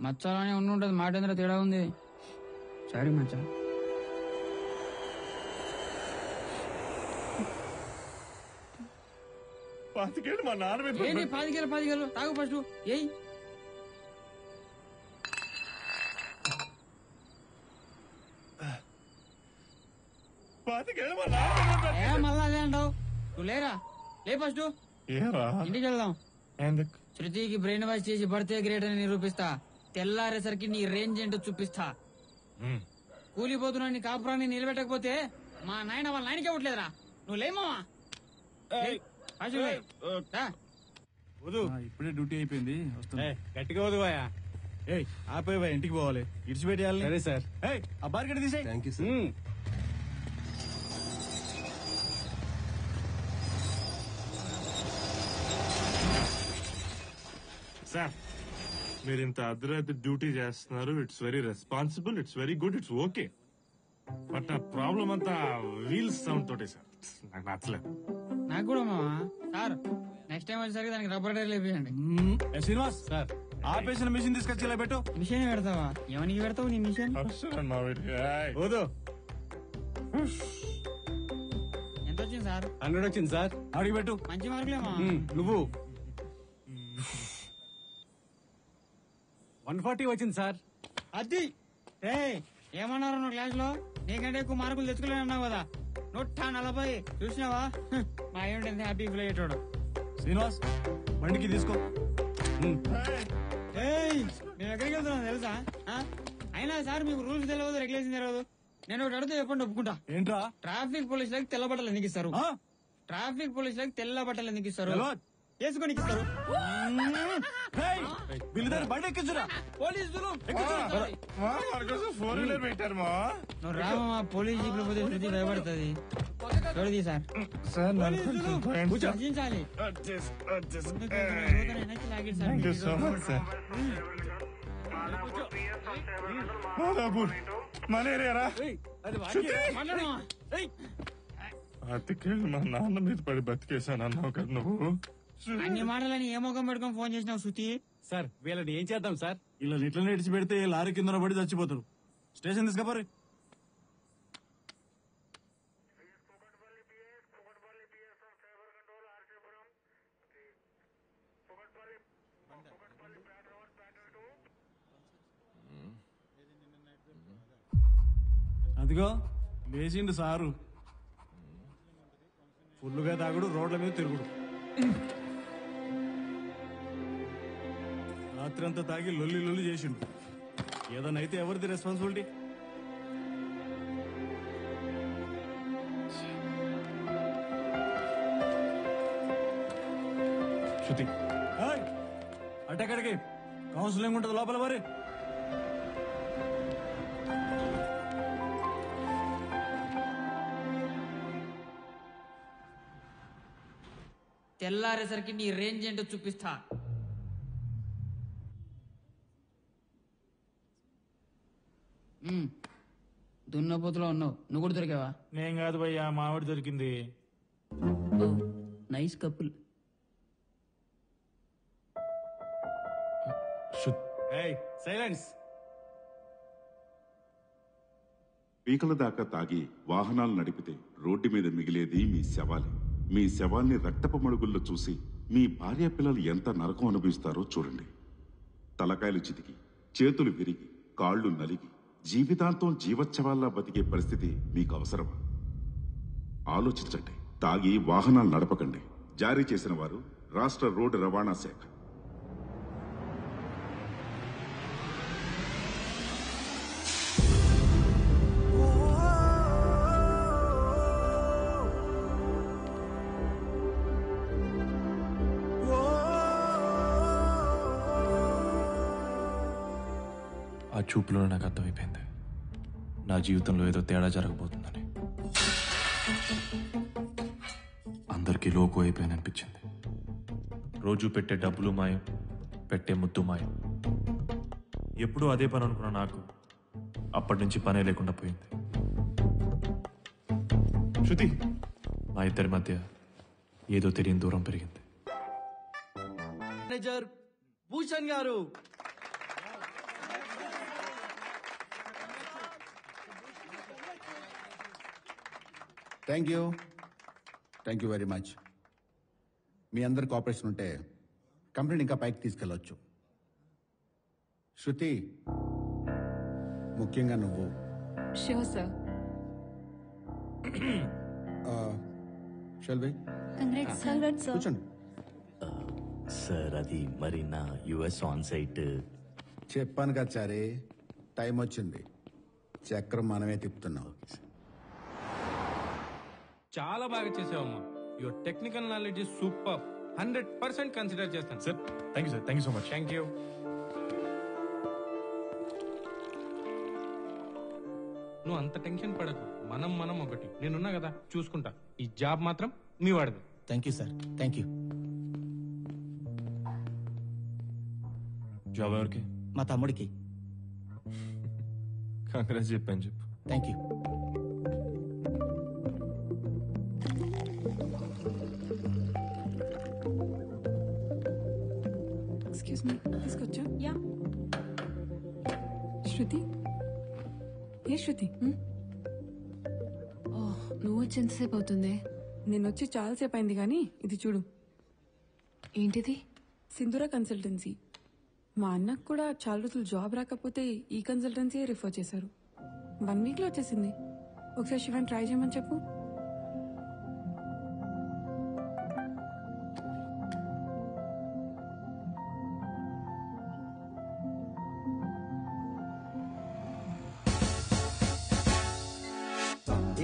మచ్చాలనే ఉండుంటది, మాటేంద్ర తేడా ఉంది. సారీ మచ్చా. పాతికేళ్ళు మా నాన్న మీద ఏంటి 10 తాగు ఫస్ట్. ఏయ్ మళ్ళా అదే అంటావు? నువ్వు లేరా, లే ఫస్ట్. ఇంటికి వెళ్దాం. శృతికి బ్రెయిన్ వాష్ చేసి బర్త్డే గ్రేట్ అని నిరూపిస్తా. తెల్లారేసరికి నీ రేంజ్ ఏంటో చూపిస్తా. కూలిపోతున్నా నీ కాపురాన్ని నిలబెట్టకపోతే మా నాయన వాళ్ళ నాయనకి ఇవ్వట్లేదురా. నువ్వు లేమా? ఇప్పుడే డ్యూటీ అయిపోయింది. గట్టిగా వదువాయా. ఆపేవా, ఇంటికి పోవాలి. ఇడిచిపెట్టేయాలి. సరే సార్. ఆ బార్ గడి తీసేయ్. Thank you sir. సార్, మీరు ఇంత అర్ధరాత్రి డ్యూటీ చేస్తున్నారు. It's very responsible, it's very good, it's okay. But ఆ ప్రాబ్లం అంతా వీల్స్ సౌండ్ తోటే సార్, నాకు నచ్చలేదు. నాకు కూడా మావా. సార్ నెక్స్ట్ టైం వచ్చేసరికి దానికి రబ్బర్ టైర్ లేపేయండి. శ్రీనివాస్ సార్, ఆపేసిన మిషన్ తీసుకొచ్చి ఇలా పెట్టు. మిషన్ పెడతావా? ఎవరికి పెడతావు నీ మిషన్? ఎంత వచ్చింది సార్? 100 వచ్చింది సార్. అడిగి పెట్టు. మంచి మార్కులేమా? నువ్వు 140 వచ్చింది సార్. అది ఏమన్నారు నువ్వు క్లాస్ లో? నీకంటే ఎక్కువ మార్కులు తెచ్చుకోలేనన్నావు కదా. 140 చూసినావా? మా ఏమిటి హ్యాపీ ఫీల్ అయ్యేటోడు. శ్రీనివాస్ బండికి తీసుకో. మేము ఎక్కడికి వెళ్తున్నాం తెలుసా? అయినా సార్ మీకు రూల్స్ తెలియదు, రెగ్యులేషన్ తెలియదు. నేను ఒకటి అడిగితే చెప్పండి ఒప్పుకుంటా. ఏంట్రా? ట్రాఫిక్ పోలీసులకు తెల్ల బట్టలు ఎందుకు ఇస్తారు? ట్రాఫిక్ పోలీసులకు తెల్ల బట్టలు ఎందుకు ఇస్తారు? వేసుకొని ఇస్తారు. వీళ్ళిద్దరు బండి ఎక్కించురా. పోలీసులు పెట్టారు మా నువ్వు రామా. పోలీస్ జీపులు పోతే శృతి భయపడుతుంది. చూడది సార్. రచించాలి. మలేరియా అతికేళ్ళు మా నాన్న మీద పడి బతికేశాను అన్నావు కదా నువ్వు. అన్ని మాటలని ఏ ముఖం పెట్టుకొని ఫోన్ చేసినావు శృతి? సార్ వీళ్ళని ఏం చేద్దాం సార్? ఇలా ఇట్లా నడిచి పెడితే లారీ కింద పడి చచ్చిపోతారు. స్టేషన్ తీసుకపోరు. అదిగో లేచిండు సారు. ఫుల్లుగా తాగుడు, రోడ్ల మీద తిరుగుడు. రాత్రి అంతా తాగి లొల్లి లొల్లి చేసిండు. ఏదైనా అయితే ఎవరిది రెస్పాన్సిబిలిటీ? శృతి అటెక్కడికి కౌన్సిలింగ్ ఉంటుంది లోపల మరి. తెల్లారేసరికి నీ రేంజ్ ఏంటో చూపిస్తా. దున్నపోతులో ఉన్నావు. నువ్వు కూడా దొరికావా? నేను కాదు భయ్యా, మావిడి దొరికింది. Nice couple. సైలెన్స్. పీకల దాకా తాగి వాహనాలు నడిపితే రోడ్డు మీద మిగిలేది మీ శవాలే. మీ శవాన్ని రక్తపు మడుగుల్లో చూసి మీ భార్య పిల్లలు ఎంత నరకం అనుభవిస్తారో చూడండి. తలకాయలు చితికి, చేతులు విరిగి, కాళ్లు నలిగి జీవితాంతం జీవోత్సవాల్లా బతికే పరిస్థితి మీకు అవసరమా? ఆలోచించండి. తాగి వాహనాలు నడపకండి. జారీ చేసిన వారు రాష్ట్ర రోడ్డు రవాణా శాఖ. ఆ చూపులో నాకు అర్థమైపోయింది నా జీవితంలో ఏదో తేడా జరగబోతుందని. అందరికీ లోకు అయిపోయాను అనిపించింది. రోజు పెట్టే డబ్బులు మాయం, పెట్టే ముద్దు మాయం. ఎప్పుడూ అదే పని అనుకున్న నాకు అప్పటి నుంచి పనే లేకుండా పోయింది. శృతి, మా ఇద్దరి మధ్య ఏదో తెలియని దూరం పెరిగింది. మేనేజర్ భూషణ్ గారు. Thank you very much. మీ అందరి కోఆపరేషన్ ఉంటే కంపెనీని ఇంకా పైకి తీసుకెళ్ళొచ్చు. శృతి, ముఖ్యంగా నువ్వు. Sure sir. షెల్వి, కూర్చోండి. సార్ అది మరి నా యుఎస్ ఆన్ సైట్. చెప్పాను కదా చారీ, టైం వచ్చింది. చక్రం మనమే తిప్పుతున్నాం. చాలా బాగా చేసావమ్మా. Your technical knowledge is super. 100% consider చేస్తాను sir. Thank you so much. Thank you. నువ్వు అంత టెన్షన్ పడకు. మనం ఒకటి. నేనున్నా కదా, చూసుకుంటా. ఈ జాబ్ మాత్రం మీ వాడిది. Thank you sir. Thank you. Job ఎవరికి? మా తమ్ముడికి. కాంగ్రెస్ చెప్పాను చెప్పు. Thank you. ఎక్స్క్యూజ్ మీ తీసుకొచ్చా యా శృతి ఏ శృతి నువ్వు వచ్చి ఎంతసేపు అవుతుంది? నేను వచ్చి చాలాసేపు అయింది కానీ ఇది చూడు. ఏంటిది? సింధూర కన్సల్టెన్సీ. మా అన్నకు కూడా చాలా రోజులు జాబ్ రాకపోతే ఈ కన్సల్టెన్సీ రిఫర్ చేశారు. 1 వీక్లో వచ్చేసింది. ఒకసారి శివన్ ట్రై చేయమని చెప్పు.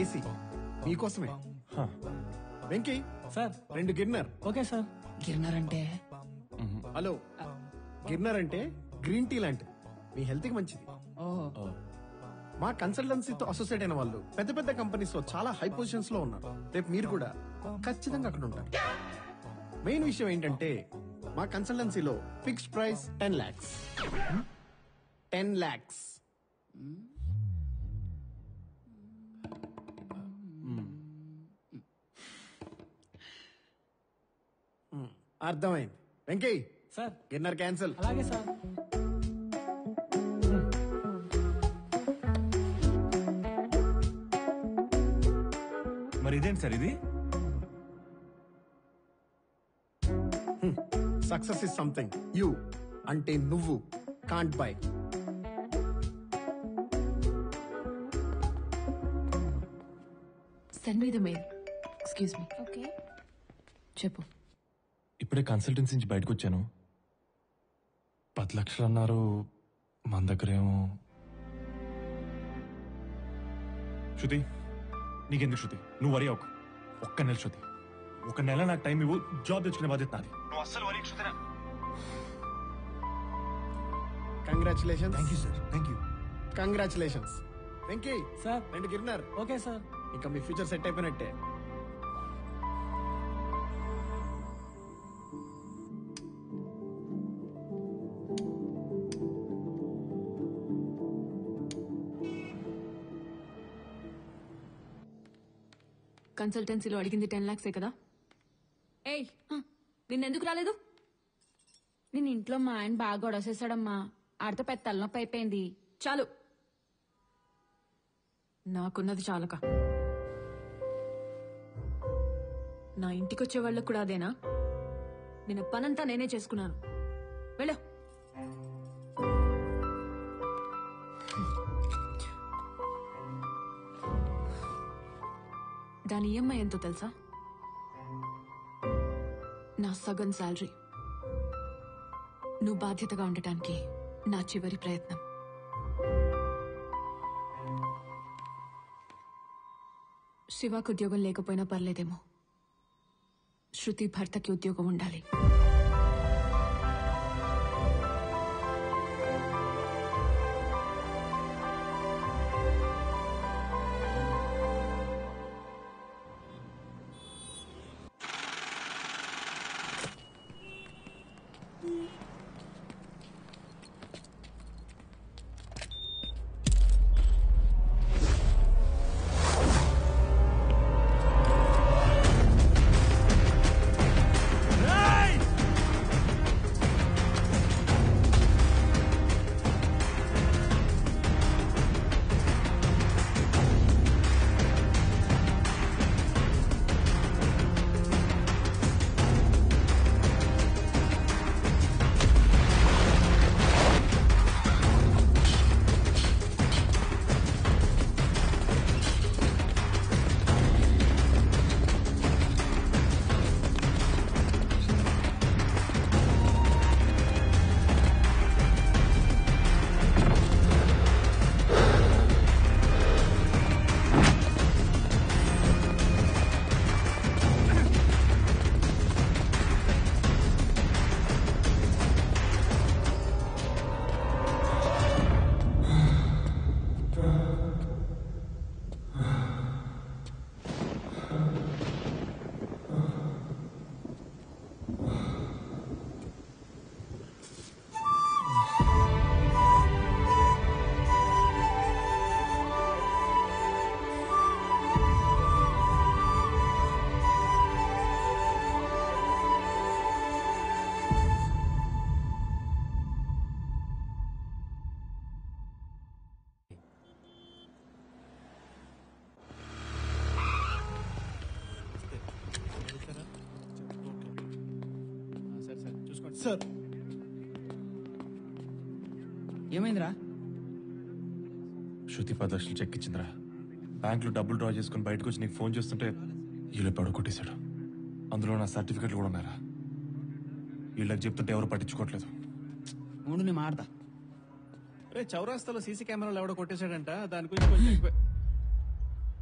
ఏసీ మీకోసమే. వెంకీ సార్ 2 గిన్నర్. Okay sir. గిన్నర్ అంటే హలో, గిన్నర్ అంటే గ్రీన్ టీ లాంటిది, మీ హెల్త్ కి మంచిది. మా కన్సల్టెన్సీతో అసోసియేట్ అయిన వాళ్ళు పెద్ద పెద్ద కంపెనీస్ లో చాలా హై పొజిషన్స్ లో ఉన్నారు. రేపు మీరు కూడా ఖచ్చితంగా అక్కడ ఉంటారు. మెయిన్ విషయం ఏంటంటే మా కన్సల్టెన్సీలో ఫిక్స్డ్ ప్రైస్ 10 lakhs. 10 lakhs. అర్థమైంది. వెంకీ సార్ గిన్నర్ క్యాన్సిల్. అలాగే సార్. మరి ఇదేంటి సార్ ఇది? సక్సెస్ ఇస్ సంథింగ్ యూ అంటే నువ్వు can't by. Send me the mail. Excuse me. Okay చెప్పు. ఇప్పుడే కన్సల్టెన్సీ నుంచి బయటకు వచ్చాను. 10 లక్షలు అన్నారు, మన దగ్గరేమో. శృతి నీకెందుకు శృతి, నువ్వు వరి అవ్వకు. ఒక్క నెల శృతి, 1 నెల నాకు టైం ఇవ్వు. జాబ్ తెచ్చుకునే బాధ్యత నాది. నువ్వు అస్సలు worry Shruti. Congratulations. Thank you sir. Thank you. Congratulations. Venky sir 2 గిన్నర్. Okay sir. ఇంకా మీ ఫ్యూచర్ సెట్ అయిపోయినట్టే. కన్సల్టెన్సీలో అడిగింది 10 lakhs కదా? ఏయ్ నిన్నెందుకు రాలేదు? నేను ఇంట్లో మా ఆయన బాగా గొడవసేసాడమ్మా. ఆడితో పెద్ద తలనొప్పి అయిపోయింది. చాలు, నాకున్నది చాలక. నా ఇంటికొచ్చే వాళ్ళకు కూడా అదేనా? నిన్న పనంతా నేనే చేసుకున్నాను. వెళ్ళ. దాని ఈఎంఐ ఎంతో తెలుసా? నా సగం శాలరీ. నువ్వు బాధ్యతగా ఉండటానికి నా చివరి ప్రయత్నం. శివాకు ఉద్యోగం లేకపోయినా పర్లేదేమో, శృతి భర్తకి ఉద్యోగం ఉండాలి. సార్ ఏమైందిరా? శృతి 10 లక్షలు చెక్ ఇచ్చిందిరా. బ్యాంకులో డబ్బులు డ్రా చేసుకుని బయటకు వచ్చి నీకు ఫోన్ చేస్తుంటే వీళ్ళు పడు కొట్టేశాడు. అందులో నా సర్టిఫికెట్లు కూడా ఉన్నారా. వీళ్ళకి చెప్తుంటే ఎవరు పట్టించుకోవట్లేదు. ముందు నేను మాడతా. రే చౌరాస్తాలో సీసీ కెమెరాలు ఎవడో కొట్టేశాడంట, దాని గురించి కొంచెం ఎక్కువ.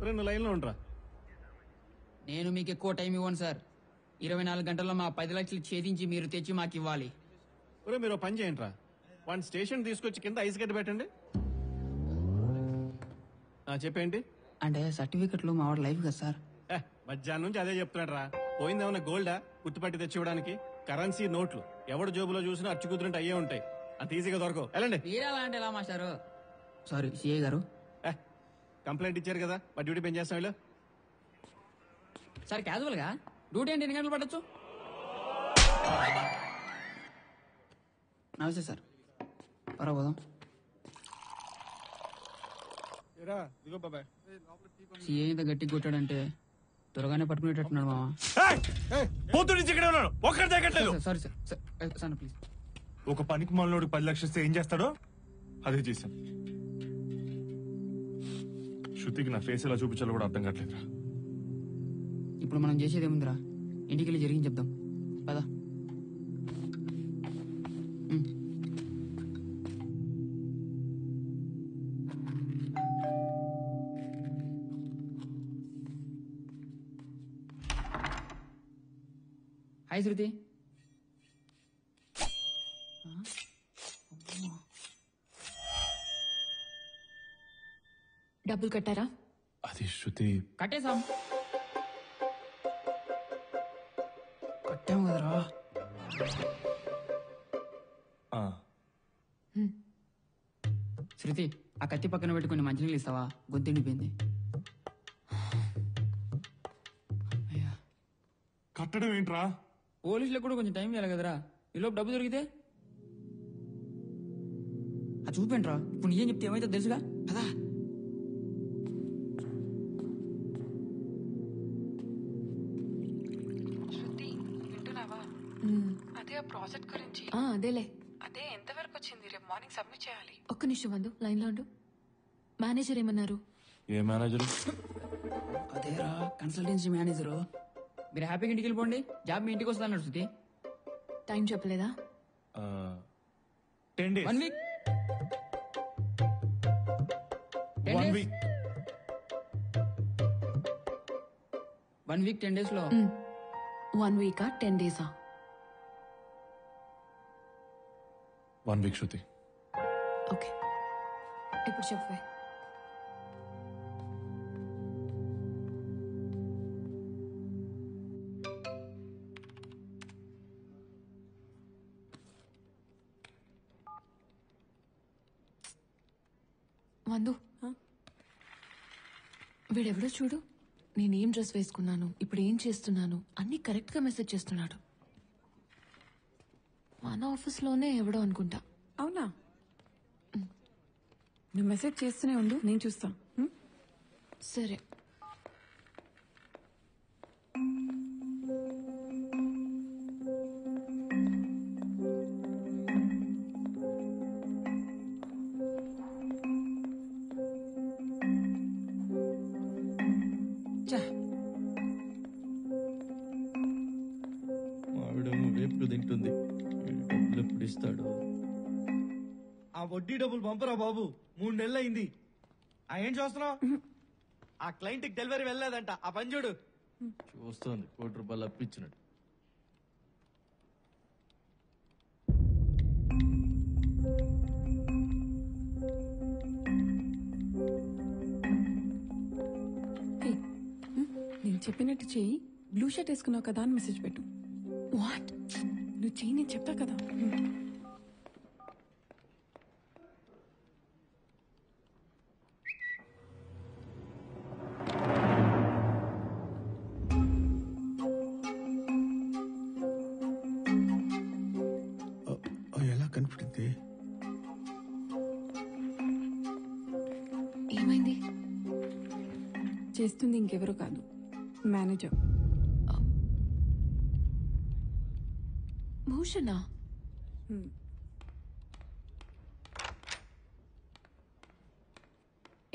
రే నువ్వు లైన్లో ఉండరా. నేను మీకు ఎక్కువ టైం ఇవ్వను సార్. 24 గంటల్లో మా 10 లక్షలు ఛేదించి మీరు తెచ్చి మాకు ఇవ్వాలి. ఒరే మీరు పని చేయండి రా, వన్ స్టేషన్ తీసుకొచ్చి కింద ఐస్ గడ్డ పెట్టండి. చెప్పేంటి అంటే సర్టిఫికెట్లు మా వాడు లైఫ్ కదా సార్. మధ్యాహ్నం నుంచి అదే చెప్తున్నాడు రా. పోయిందేమన్నా గోల్డా గుర్తుపట్టి తెచ్చి ఇవ్వడానికి? కరెన్సీ నోట్లు ఎవడు జోబులో చూసినా అచ్చు కుదిరినట్టు అయ్యే ఉంటాయి. అంత ఈజీగా దొరకవు. వెళ్ళండి. మీరెలా అంటే ఎలా మాస్టారు? సారీ సిఐ గారు. కంప్లైంట్ ఇచ్చారు కదా, మా డ్యూటీ పని చేస్తాం. వీళ్ళు సార్ క్యాజువల్ గా డ్యూటీ అంటే ఎన్ని గంటలు పట్టచ్చు? నమస్తే సార్. పర్వాలేదు. సిఐ ఇంత గట్టిగా కొట్టాడంటే త్వరగానే పట్టుకునేటట్టున్నాడు మామ. Sorry sir please. ఒక పనికి మనలోడు 10 లక్షలు ఇస్తే ఏం చేస్తాడో అదే చేశాను. శృతికి నా ఫేస్ ఎలా చూపించాలో కూడా అర్థం కావట్లేదురా. ఇప్పుడు మనం చేసేది ఏముందిరా, ఇంటికి వెళ్ళి జరిగింది చెప్దాం పదా. హాయ్ శృతి. డబ్బులు కట్టారా? అది శృతి. కట్టేశాం. కట్టాము కదరా. శృతి ఆ కత్తి పక్కన పెట్టుకుని మంచినీళ్ళు ఇస్తావా? గొంతు ఎండిపోయింది. కట్టడం ఏంట్రా? పోలీసులకు కూడా కొంచెం టైం ఇవ్వాలి కదరా. ఈలోపు డబ్బు దొరికితే అది చూపేంట్రా. ఇప్పుడు నీకేం చెప్తే ఏమైతే తెలుసుగా కదా. శృతి వింటున్నావా? అదే ఆ ప్రాజెక్ట్ గురించి. అదేలే. అదే ఎంతవరకు వచ్చింది? రేపు మార్నింగ్ సబ్మిట్ చేయాలి. ఒక్క నిమిషం వందు, లైన్ లో ఉండు. మేనేజర్ ఏమన్నారు? ఏ మేనేజర్? అదేరా కన్సల్టెన్సీ మేనేజరు. మీరు హ్యాపీగా ఇంటికి వెళ్ళిపోండి, జాబ్ మీ ఇంటికి వస్తా అన్నాడు శృతి. టైం చెప్పలేదా? 10 days. 1 week. 1 week. 1 week 10 days లో 1 week 10 days? 1 week శృతి. ఓకే ఇప్పుడు చెప్పే. వందు, వీడెవడో చూడు. నేనేం డ్రెస్ వేసుకున్నాను, ఇప్పుడు ఏం చేస్తున్నాను అన్ని కరెక్ట్ గా మెసేజ్ చేస్తున్నాడు. మన ఆఫీస్లోనే ఎవడో అనుకుంటా. అవునా? నువ్వు మెసేజ్ చేస్తూనే ఉండు, నేను చూస్తా. సరే. మావిడేమో వేపుడు తింటుంది. డబ్బులు ఎప్పుడు ఇస్తాడు? ఆ వడ్డీ డబ్బులు పంపరా బాబు, 3 నెలలు అయింది. ఏం చూస్తున్నావు? ఆ క్లయింట్ కి డెలివరీ వెళ్ళలేదంట, ఆ పని చూడు. చూస్తోంది, ₹1 అప్పించినట్టు. నేను చెప్పినట్టు చెయ్యి. బ్లూ షర్ట్ వేసుకున్నావు కదా అని మెసేజ్ పెట్టు. వాట్? నువ్వు చెయ్యి, నేను చెప్తా కదా. ఎలా కనిపించింది? ఏమైంది? చేస్తుంది ఇంకెవరో కాదు, మేనేజర్. భూషణ.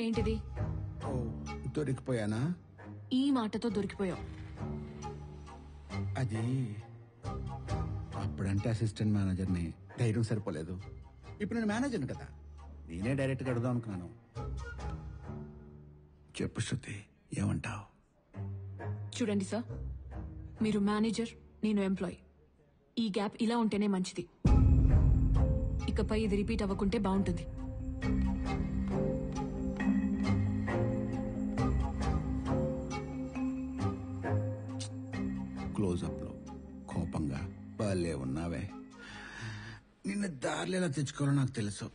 ఏంటిది? ఓ, దొరికిపోయానా? ఈ మాటతో దొరికిపోయావు. అది అప్పుడంటే అసిస్టెంట్ మేనేజర్ని, ధైర్యం సరిపోలేదు. ఇప్పుడు నేను మేనేజర్ని కదా, నేనే డైరెక్ట్గా అడుగుదాం అనుకున్నాను. చెప్పు శృతి, ఏమంటావు? చూడండి సార్, మీరు మేనేజర్, నేను ఎంప్లాయ్. ఈ గ్యాప్ ఇలా ఉంటేనే మంచిది. ఇకపై ఇది రిపీట్ అవ్వకుంటే బాగుంటుంది. క్లోజప్లో కోపంగా భలే ఉన్నావే. నిన్ను దారిలో ఎలా తెచ్చుకోవాలో నాకు తెలుసు.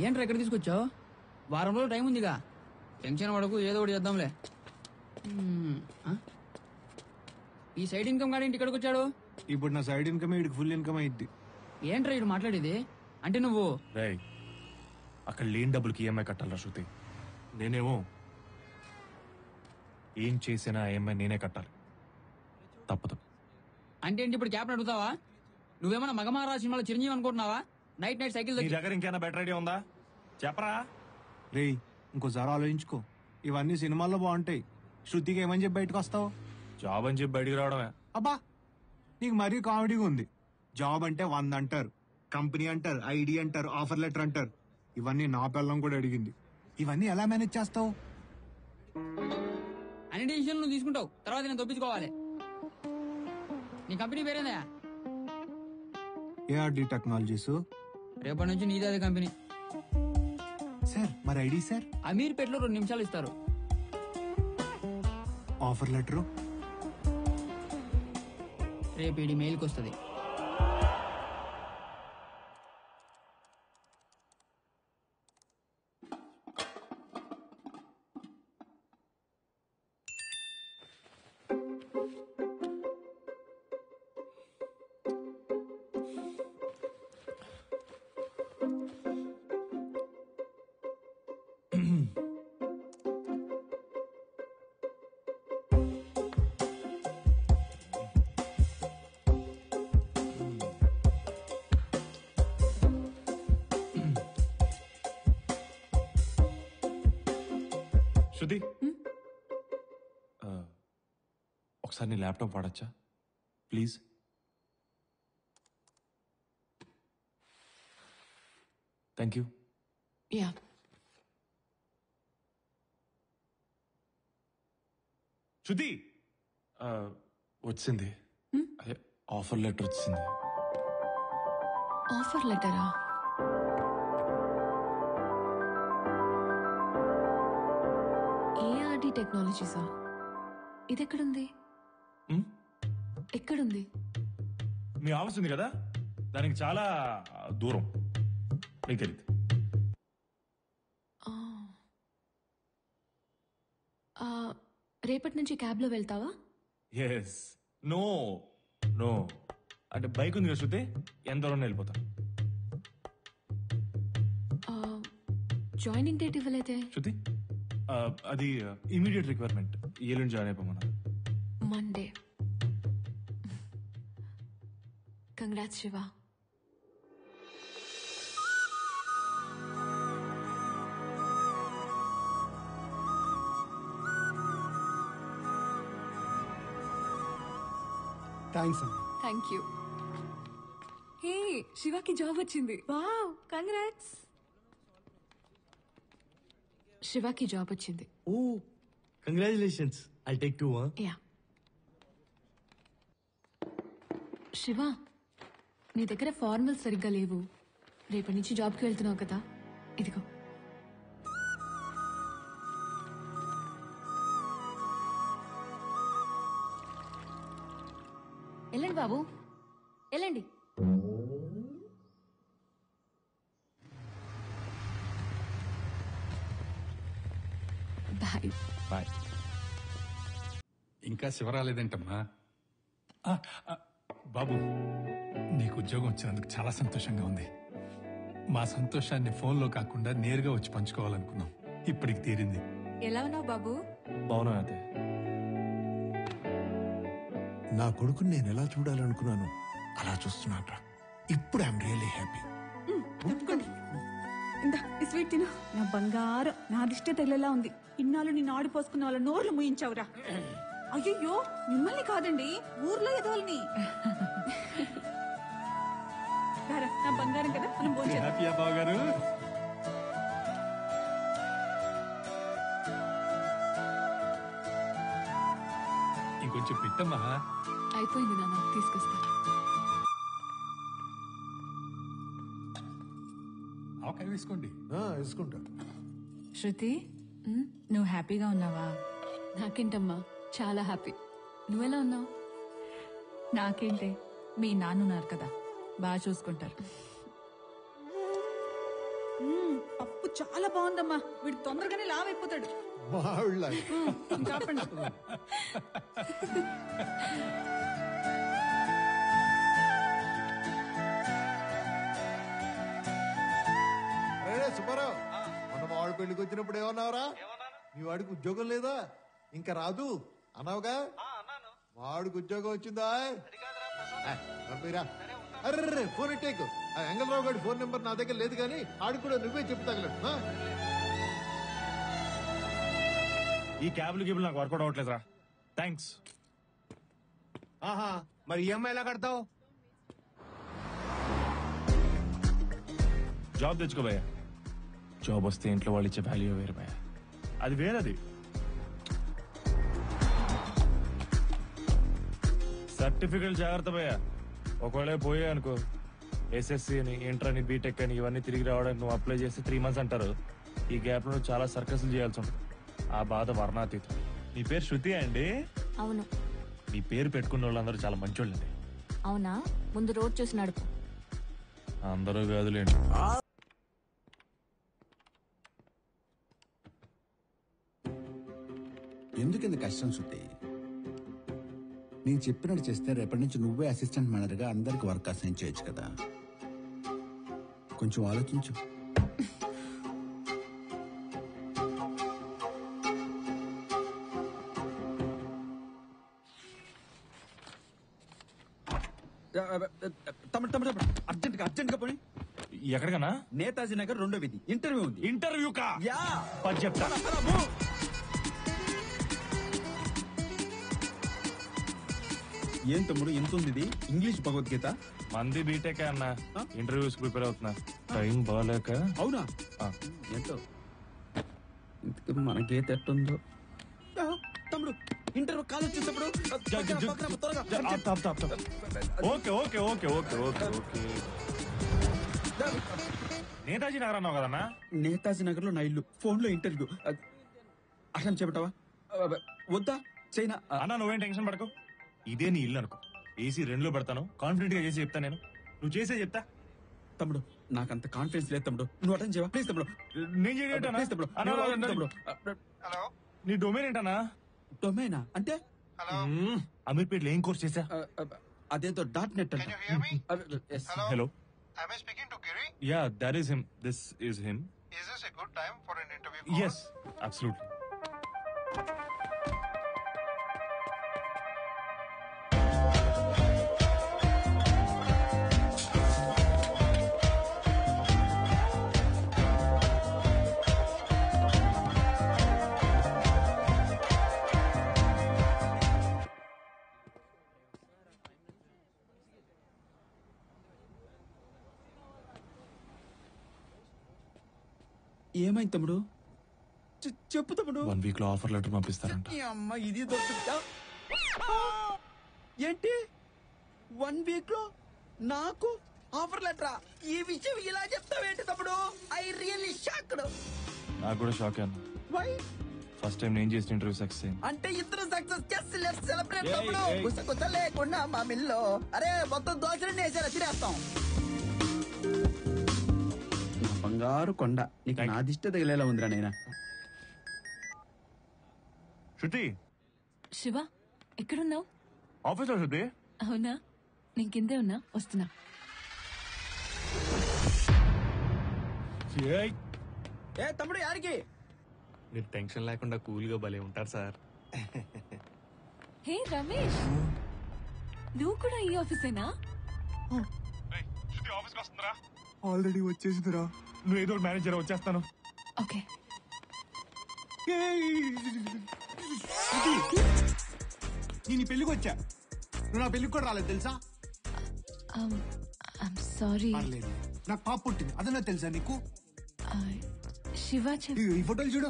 ఏంట్రా ఎక్కడ తీసుకొచ్చావు? వారం రోజులు టైం ఉందిగా, టెన్షన్ పడకు, ఏదో ఒకటి చేద్దాంలే. ఈ సైడ్ ఇన్కమ్ గాడి ఇక్కడికి వచ్చాడు. ఇప్పుడు నా సైడ్ ఇన్కమ్ వీడికి ఫుల్ ఇన్కమ్ అయింది. ఏంట్రా ఇటు మాట్లాడేది? అంటే నువ్వు రేయ్, అక్కడ లేని డబ్బులకి ఈఎంఐ కట్టాలరా శృతి. నేనేమో ఏం చేసినా ఈఎంఐ నేనే కట్టాలి, తప్పదు. అంటే ఏంటి ఇప్పుడు క్యాప్ని అడుగుతావా? నువ్వేమన్నా మగమహారాజు సినిమాలో చిరంజీవి అనుకుంటున్నావా? నైట్ నైట్ సైకిల్ నీ దగ్గర ఇంకేనా బెటర్ ఐడియా ఉందా? చెప్పరా. రేయ్, ఇంకోసారి ఆలోచించుకో. ఇవన్నీ సినిమాల్లో బాగుంటాయి. శృతికి ఏమని చెప్పి బయటకు వస్తావు? జాబ్ అని చెప్పి బయటికి రావడమే. అబ్బా, నీకు మరీ కామెడీగా ఉంది. జాబ్ అంటే 100 అంటారు, కంపెనీ అంటారు, ఐడి అంటారు, ఆఫర్ లెటర్ అంటారు. ఇవన్నీ నా పిల్లం కూడా అడిగింది. ఇవన్నీ ఎలా మేనేజ్ చేస్తావు? అన్ని డిసిషన్లు నువ్వు తీసుకుంటావు, తర్వాత నేను తప్పించుకోవాలి. నీ కంపెనీ పేరేందా? ARD technologies. రేపటి నుంచి నీదే అదే కంపెనీ. సార్, మరి ఐడి సార్? అమీర్పేటలో 2 నిమిషాలు ఇస్తారు. ఆఫర్ లెటరు రేపు ఇది మెయిల్కి వస్తుంది. శృతి, ఒకసారి నీ ల్యాప్టాప్ వాడచ్చా ప్లీజ్? Thank you. యా, శృతి, వచ్చింది. అదే ఆఫర్ లెటర్ వచ్చింది. ఆఫర్ లెటరా? ఏఆర్డి టెక్నాలజీసా? ఇది ఎక్కడుంది? ఎక్కడుంది? మీ ఆఫీస్ ఉంది కదా, దానికి చాలా దూరం, మీకు తెలియదు. రేపటి నుంచి క్యాబ్లో వెళ్తావా? ఎస్. నో నో అంటే బైక్ ఉంది కదా శృతి, ఎంత దూరం వెళ్ళిపోతా. జాయినింగ్ డేట్ ఇవ్వలేదే శృతి, అది ఇమీడియట్ రిక్వైర్మెంట్. ఎల్లుండి జాయిన్ అయిపోమన్నారు. మండే. కంగ్రాట్స్ శివ. థ్యాంక్స్ అమ్మా. Thank you. హే, శివకి జాబ్ వచ్చింది. Wow, congrats. శివకి జాబ్ వచ్చింది. Oh, congratulations. I take 2. Yeah. Shiva, నీ దగ్గర ఫార్మల్స్ సరిగ్గా లేవు. రేపటి నుంచి జాబ్కి వెళ్తున్నావు కదా, ఇదిగో. వెళ్ళండి బాబు, వెళ్ళండి. బాయ్. బాయ్. ఇంకా శివ రాలేదేంటమ్మా? బాబు, నీకు ఉద్యోగం వచ్చినందుకు చాలా సంతోషంగా ఉంది. మా సంతోషాన్ని ఫోన్లో కాకుండా నేరుగా వచ్చి పంచుకోవాలనుకున్నాం. ఇప్పటికి తీరింది. ఎలా ఉన్నావు బాబు? బాగున్నా అయితే. నా కొడుకుని నేను ఎలా చూడాలనుకున్నాను అలా చూస్తున్నాను. ఇప్పుడు ఐఎమ్ రియల్లీ హ్యాపీ. ఇందా ఈ స్వీట్ తిను. నా బంగారం, నా దిష్టే తగిలేలా ఉంది. ఇన్నాళ్ళు నిన్ను ఆడిపోసుకున్న వాళ్ళ నోర్లు ముయించావురా. అయ్యయ్యో, మిమ్మల్ని కాదండి, ఊర్లో ఎదవల్ని. నా బంగారం కదా, మనం భోజనం. బావగారు ఇంకొంచెం పెట్టమ్మా. అయిపోయింది నాన్న, తీసుకొస్తా. ఆవకాయ వేసుకోండి. వేసుకుంటా. శృతి, నువ్వు హ్యాపీగా ఉన్నావా? నాకేంటమ్మా, చాలా హ్యాపీ. నువ్వెలా ఉన్నావు? నాకేంటే, మీ నాన్నున్నారు కదా, బాగా చూసుకుంటారు. పప్పు చాలా బాగుందమ్మా. వీడు తొందరగానే లావైపోతాడు. చెప్పండి. సుబ్బారావు, మన వాడు పెళ్లికి వచ్చినప్పుడు ఏమన్నావురా? మీ వాడికి ఉద్యోగం లేదా? ఇంకా రాదు అన్నావుగా. వాడికి ఉద్యోగం వచ్చిందా? Array phone ఇట్టేకు. ఎంగళరావు గారి ఫోన్ నెంబర్ నా దగ్గర లేదు, కానీ ఆడికి కూడా నువ్వే చెప్పు తగలడు. ఈ క్యాబ్లు గిబ్లు నాకు వర్కౌట్ అవ్వట్లేదురా. థ్యాంక్స్. ఆహా, మరి ఈఎంఐ ఎలా కడతావు? జాబ్ తెచ్చుకో భయ్యా. జాబ్ వస్తే ఇంట్లో వాళ్ళు ఇచ్చే వాల్యూ వేరు భయ్యా, అది వేరది. సర్టిఫికెట్ జాగ్రత్త భయ్యా. ఒకవేళ పోయా అనుకో, ఎస్ఎస్సి అని, ఇంటర్ అని, బీటెక్ అని ఇవన్నీ తిరిగి రావడానికి నువ్వు అప్లై చేస్తే 3 months అంటారు. ఈ గ్యాప్ లో చాలా సర్కస్లు చేయాల్సి ఉంటుంది. ఆ బాధ వర్ణాతీతం. మీ పేరు శృతి అండి? అవును. మీ పేరు పెట్టుకున్న వాళ్ళందరూ చాలా మంచోళ్ళండి. అవునా? ముందు రోడ్ చూసి నడుపు. అందరూ కాదులేండి. ఎందుకింత కష్టం శృతి? నేను చెప్పినట్టు చేస్తే రేపటి నుంచి నువ్వే అసిస్టెంట్ మేనేజర్గా అందరికి వర్క్ అసైన్ చేయొచ్చు కదా. కొంచెం ఆలోచించు. తమ్ముడు తమ్ముడు అర్జెంట్ గా పోనీ. ఎక్కడికన్నా? నేతాజీ నగర్ 2వ వీధి. ఇంటర్వ్యూ ఉంది. ఇంటర్వ్యూ కా? యా, చెప్తా. ఏం తమ్ముడు ఎంత ఉంది ఇది? ఇంగ్లీష్ భగవద్గీత. మంది బీటెక్ అన్న, ఇంటర్వ్యూస్ ప్రిపేర్ అవుతున్నా. టైం బాగాలేక. అవునా? ఏంటో ఇంతకు మన గీత ఎట్టుందో. తమ్ముడు ఇంటర్వ్యూ కాల్ వచ్చేటప్పుడు okay okay okay okay okay okay. Netaji Nagar అన్నావు కదన్నా? నేతాజీ నగర్ లో నా ఇల్లు. ఫోన్ లో ఇంటర్వ్యూ. అట్లా చెప్పటవా? వద్దా? చైనా అన్నా, నువ్వేం టెన్షన్ పడకు. ఇదే నీ ఇల్లు అనుకో. ఏసీ 2లో పెడతాను. కాన్ఫిడెంట్ గా చేసి చెప్తా. నేను నువ్వు చేసే చెప్తా. తమ్ముడు నాకంత కాన్ఫిడెన్స్ లేదు తమ్ముడు. నువ్వు అటెండ్ చేయవా ప్లీజ్ తమ్ముడు? నేను చేయటన్నా? ప్లీజ్ తమ్ముడు. హలో, నీ డొమైన్ ఏంటన్నా? డొమైనా అంటే? అమీర్పేటలో ఏం కోర్స్ చేసా? అదేదో .net అంటే. Hello. Am I speaking to Giri? Yeah, that is him. This is him. Is this a good time for an interview call? Yes, absolutely. ఏమైంది తమ్ముడు? చెప్పు తమ్ముడు. 1 week లో ఆఫర్ లెటర్ పంపిస్తారంట. అమ్మ ఇది దొరుకుతా ఏంటి? 1 week లో నాకు ఆఫర్ లెటరా? ఈ విషయం ఇలా చెప్తావేంటి తమ్ముడు? I really shocked. నాకు కూడా షాక్ అన్న. వై? ఫస్ట్ టైం నేను చేసిన ఇంటర్వ్యూ సక్సెస్ అయింది. అంటే ఇద్దరు సక్సెస్ చేసి లెట్స్ సెలబ్రేట్ తమ్ముడు. గుసగుస లేకుండా మా మిల్లో. అరే మొత్తం దోశలన్నీ వేసారా? తినేస్తాం. బంగారు కొండ. నీకు నా దిష్ట తగిలేలా ఉందిరా నైనా. శృతి. శివ, ఎక్కడున్నావు? ఆఫీస్ లో శృతి. అవునా? నేను కిందే ఉన్నా, వస్తున్నా. ఏ తమ్ముడు యారికి? మీరు టెన్షన్ లేకుండా కూల్ గా భలే ఉంటారు సార్. హే రమేష్, నువ్వు కూడా ఈ ఆఫీసేనా? ఆఫీస్కి వస్తుందిరా. ఆల్రెడీ వచ్చేసిందిరా. నువ్వు ఏదో మేనేజర్ వచ్చేస్తాను. ఓకే. నేను పెళ్లికి వచ్చా, నువ్వు నా పెళ్లికి కూడా రాలేదు తెలుసా? సారీ. పర్లేదు, నాకు పాప పుట్టింది, అదన్నా తెలుసా నీకు? శివ ఈ ఫోటోలు చూడు.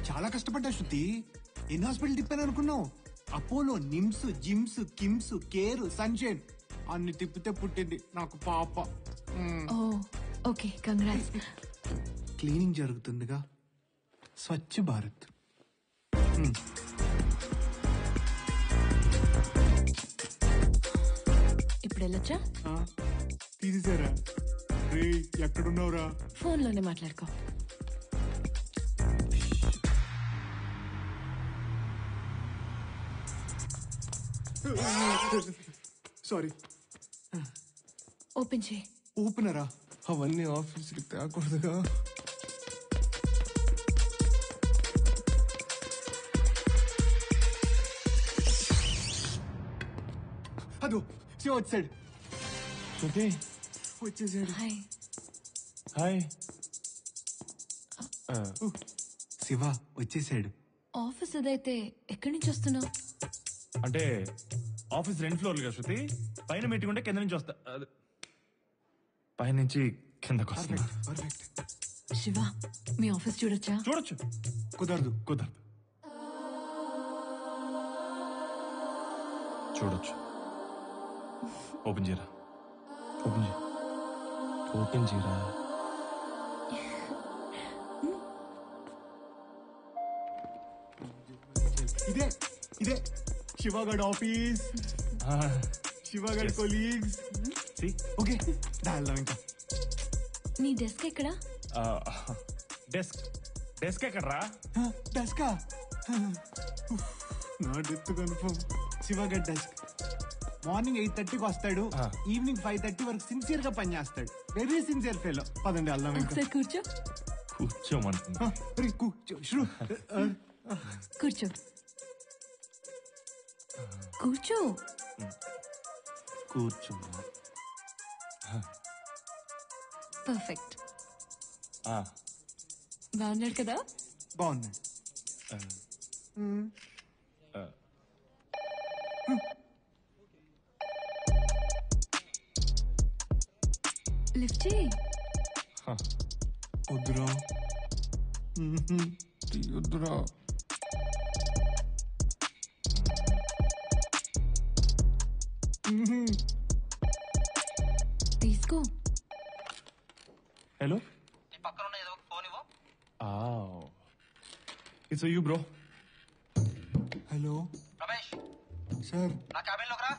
చాలా కష్టపడ్డా శృతి. ఎన్ని హాస్పిటల్ తిప్పాను అనుకున్నావు? Apollo, NIMS, gyms, KIMS, care, sunshine అన్ని తిప్పితే పుట్టింది నాకు పాప. Okay, congrats. Cleaning జరుగుతుందిగా, Swachh Bharat. ఇప్పుడు వెళ్ళొచ్చా? తీసేసారా? రే ఎక్కడున్నావురా? ఫోన్లోనే మాట్లాడుకో. సారీ. ఓపెన్ చేయి. ఓపెనరా? అవన్నీ ఆఫీస్కి తేకూడదుగా. అదో శివ వచ్చాడు. వచ్చేసాడు. హాయ్. శివ వచ్చేసాడు. ఆఫీస్ అదైతే ఎక్కడి నుంచి వస్తున్నావు? అంటే ఆఫీస్ 2 ఫ్లోర్లుగా శృతి. పైన మీటింగ్ ఉంటే కింద నుంచి వస్తా. పైనుంచి కిందకు వస్తున్నా. శివ, మీ ఆఫీస్ చూడొచ్చా? చూడొచ్చు. కుదరదు. చూడొచ్చు. ఓపెన్ చేయరా. ఓపెన్ చేయరా. ఇదే శివగడ్ ఆఫీస్, శివగడ్ కొలీగ్స్. ఓకే, దాల్దాం ఇంకా. నీ డెస్క్ ఎక్కడా? డెస్క్ ఎక్కడరా? డెస్కా? నా డెస్క్ కన్ఫర్మ్. శివగడ్ డెస్క్. మార్నింగ్ 8:30కి వస్తాడు, ఈవినింగ్ 5:30 వరకు సిన్సియర్ గా పని చేస్తాడు. Very sincere fellow. పదండి వెళ్దాం ఇంకా. కూర్చో. కూర్చోమంటున్నా. కూర్చో. కూర్చో. కూర్చున్నా. పర్ఫెక్ట్. బాగున్నాడు కదా? బాగున్నాడు. లిఫ్ట్ చేయి. వద్దురా. వద్దురా. తీసుకో. Hello. It's you bro. Hello Ramesh sir. నా క్యాబిన్ లోకి రా.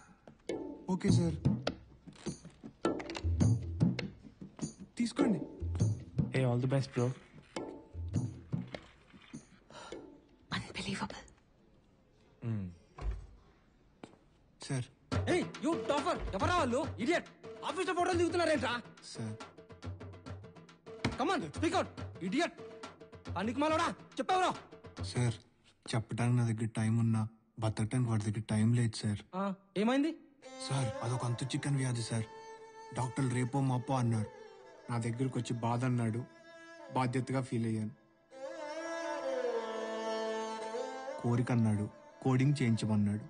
ఓకే సార్, తీసుకోండి. Hey, all the best, bro. Unbelievable. Sir. ఏయ్ యు టాఫర్, ఎవరా వాళ్ళు? ఇడియట్. ఆఫీస్ లో ఫోటోలు దిగుతున్నారేంట్రా? Sir. Come on speak out. Idiot. పనికిమాలోడా, చెప్పావురా? సార్, చెప్పడానికి నా దగ్గర టైం ఉన్నా బతకటానికి వాడి దగ్గర టైం లేదు సార్. ఏమైంది సార్? అదొక అంతు చికెన్ వ్యాధి సార్. డాక్టర్లు రేపో మాపో అన్నారు. నా దగ్గరకు వచ్చి బాధ అన్నాడు. బాధ్యతగా ఫీల్ అయ్యాను. కోరిక అన్నాడు. కోడింగ్ చేయించమన్నాడు.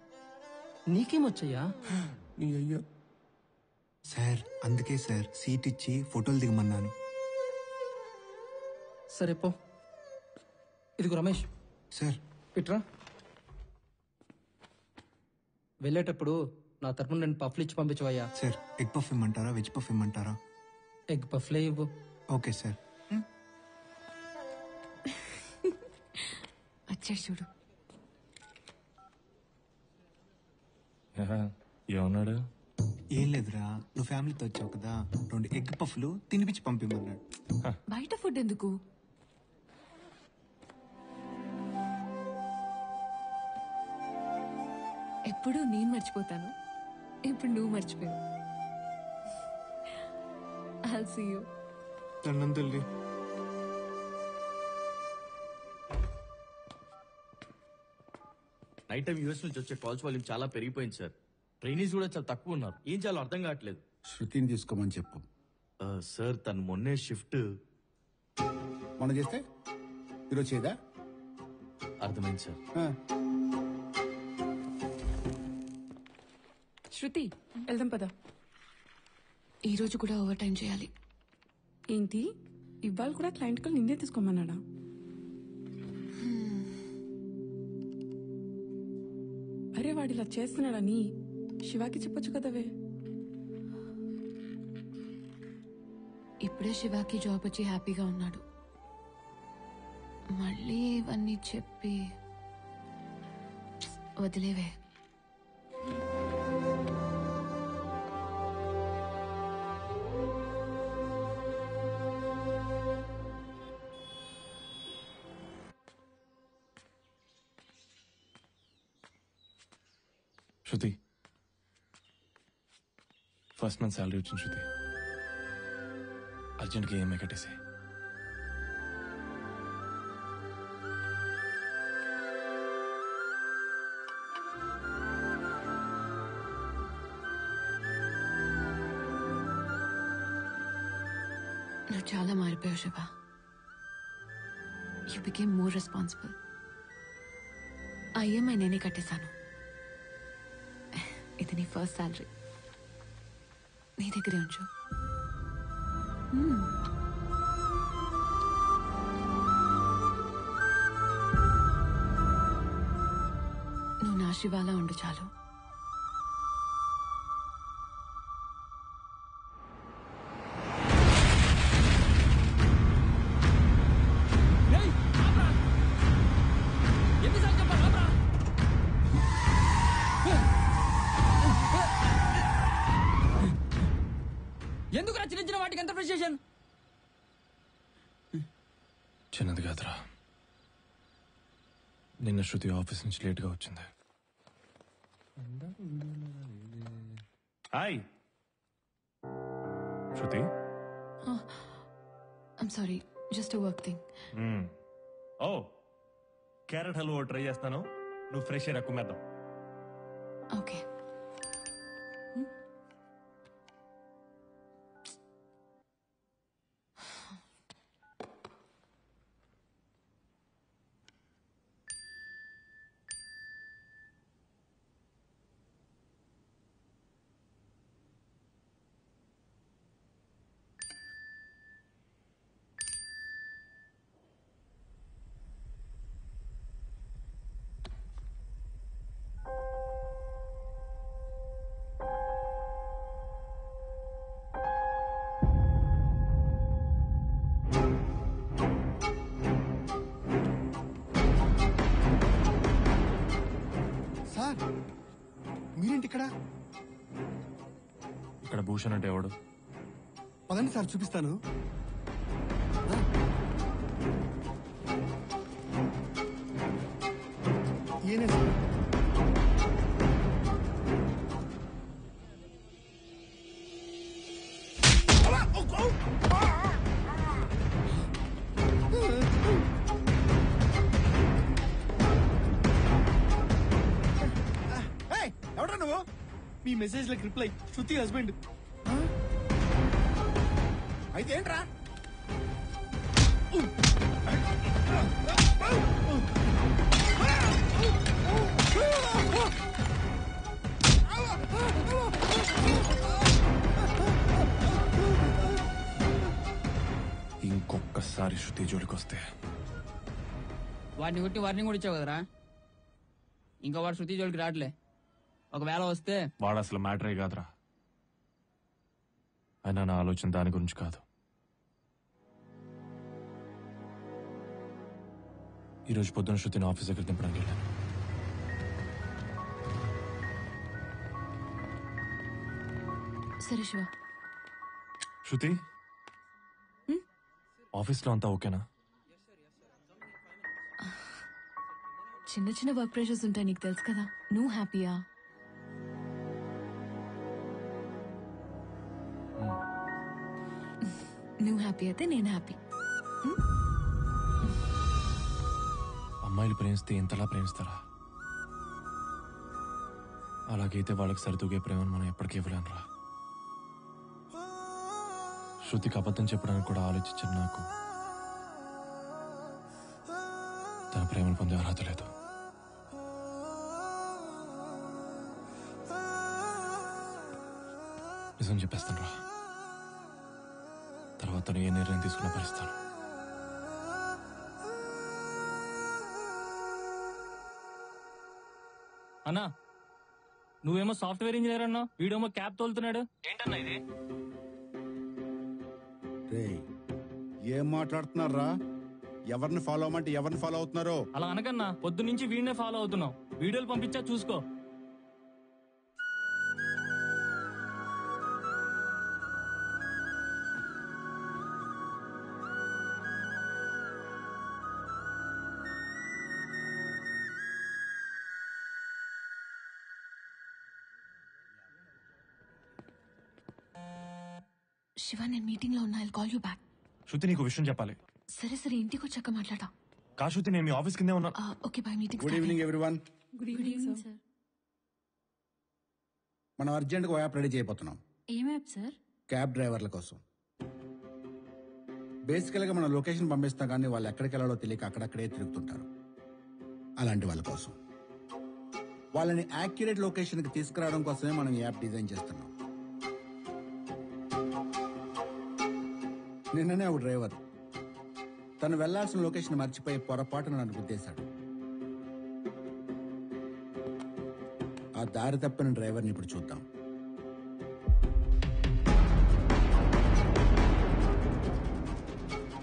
నీకేమొచ్చయ్యా? నీ అయ్యా. సార్, అందుకే సార్ సీట్ ఇచ్చి ఫోటోలు దిగమన్నాను. సరే పో. ఇదిగో రమేష్. సార్. ఇట్రా. వెళ్ళేటప్పుడు నా తరపున నేను పఫ్లు ఇచ్చి పంపించవయ్యా. సార్, ఎగ్ పఫ్ ఇమ్మంటారా, వెజ్ పఫ్ ఇమ్మంటారా? ఎగ్ పఫ్లే ఇవ్వు. Okay sir. వచ్చాడు చూడు. ఏమన్నాడు? ఏం లేదురా, నువ్వు ఫ్యామిలీతో వచ్చావు కదా, 2 ఎగ్ పఫ్లు తినిపించి పంపిమన్నాడు. బయట ఫుడ్ ఎందుకు? ఎప్పుడు నేను మర్చిపోతాను, ఇప్పుడు నువ్వు మర్చిపోయావు. I'll see you. దండం తల్లి. నైట్ నైట్ టైం యూఎస్ నుంచి వచ్చే కాల్స్ వాల్యూమ్ చాలా పెరిగిపోయింది సార్. ట్రైనీస్ కూడా చాలా తక్కువ ఉన్నారు. ఏం చేయాలో అర్థం కావట్లేదు. శృతిని తీసుకోమని చెప్పు. సార్ తను మొన్నే షిఫ్ట్ మొన్న చేస్తే ఈరోజు చేయదా? అర్థమైంది సార్. శృతి వెళ్దాం పదా. ఈ రోజు కూడా ఓవర్ టైం చేయాలి. ఏంటి ఇవాళ కూడా క్లయింట్ కాల్ నిన్నే తీసుకోమన్నాడా? అరే వాడు ఇలా చేస్తున్నాడని శివాకి చెప్పొచ్చు కదవే. ఇప్పుడే శివాకి జాబ్ వచ్చి హ్యాపీగా ఉన్నాడు. మళ్ళీ ఇవన్నీ చెప్పి వదిలేవే. శృతి, ఫస్ట్ మంత్ శాలరీ వచ్చింది. శృతి, అర్జెంట్గా ఈఎంఐ కట్టేసి. నువ్వు చాలా మారిపోయావు Shiva. You became more responsible. ఆ ఈఎంఐ నేనే కట్టేశాను. ఇది నీ ఫస్ట్ శాలరీ, నీ దగ్గరే ఉంచు. నువ్వు నా శివాలా ఉండు చాలు. ఎందుకు చిన్న చిన్న వాటికి ఎంత ఫ్రస్ట్రేషన్? చిన్నది కాదురా, నిన్న శృతి ఆఫీస్ నుంచి లేట్గా వచ్చింది. Hi Shruti. I'm sorry, just work thing. Oh, carrot halwa try చేస్తాను, నువ్వు ఫ్రెష్ ఎయిర్ కుమ్మేద్దాం. ఓకే. మీరేంటి ఇక్కడ? ఇక్కడ భూషణ్ అంటే ఎవడు? పదండి సార్, చూపిస్తాను. ఈయనే సార్. ఎవడా నువ్వు? మీ మెసేజ్ లకు రిప్లై శృతి హస్బెండ్. అయితే ఏంట్రా? ఇంకొకసారి శృతి జోలికి వస్తే వాడిని కొట్టి వార్నింగ్ కూడా ఇచ్చావు కదరా. ఇంకా వాడు శృతి జోలికి రావట్లే. ఒకవేళ వస్తే వాడు అసలు మ్యాటరే కాదురా. అయినా నా ఆలోచన దాని గురించి కాదు. ఈరోజు పొద్దున శృతిని ఆఫీస్ దగ్గర దింపడానికి వెళ్ళాను. సరే శివ. శృతి, ఆఫీస్లో అంతా ఓకేనా? చిన్న చిన్న వర్క్ ప్రెషర్స్ ఉంటాయి, నీకు తెలుసు కదా. నువ్వు హ్యాపీయా? నువ్వు హ్యాపీ అయితే నేను హ్యాపీ. అమ్మాయిలు ప్రేమిస్తే ఎంతలా ప్రేమిస్తారా? అలాగైతే వాళ్ళకి సరితూగే ప్రేమను మనం ఎప్పటికీ ఇవ్వలేనురా. శృతికి అబద్ధం చెప్పడానికి కూడా ఆలోచించిన నాకు తన ప్రేమను పొందే అర్హత లేదు. నిజం చెప్పేస్తాను రా. తర్వాత తను ఏ నిర్ణయం తీసుకున్నా భరిస్తాను. అన్నా నువ్వేమో సాఫ్ట్వేర్ ఇంజనీర్ అన్నా, వీడేమో క్యాబ్ తోలుతున్నాడు. ఏంటన్నా ఇది? ఏం మాట్లాడుతున్నారా? ఎవరిని ఫాలో అవ్వమంటే ఎవరిని ఫాలో అవుతున్నారో? అలా అనకన్నా, పొద్దు నుంచి వీడినే ఫాలో అవుతున్నావు. వీడియోలు పంపించా చూసుకో. శివ, నేను మీటింగ్ లో ఉన్నా. I'll call you back. Shruti, నీకు విషయం చెప్పాలి. సరే సరే, ఇంటికి వచ్చాక మాట్లాడతా. శృతి, నేను మీ ఆఫీస్ కిందే ఉన్నా. Okay bye. Meeting. Good evening everyone. Good evening sir. మనం అర్జెంట్గా యాప్ రెడీ చేయబోతున్నాం. ఏం యాప్ సార్? క్యాబ్ డ్రైవర్ల కోసం. బేసికల్గా మనం లొకేషన్ పంపిస్తాం, కానీ వాళ్ళు ఎక్కడికి వెళ్ళాలో తెలియక అక్కడక్కడే తిరుగుతుంటారు. అలాంటి వాళ్ళ కోసం వాళ్ళని యాక్యురేట్ లొకేషన్కి తీసుకురావడం కోసమే మనం ఈ యాప్ డిజైన్ చేస్తున్నాం. నిన్ననే ఒక డ్రైవర్ తను వెళ్లాల్సిన లొకేషన్ మర్చిపోయి పొరపాటున నన్ను గుద్దేశాడు. ఆ దారి తప్పిన డ్రైవర్ని ఇప్పుడు చూద్దాం.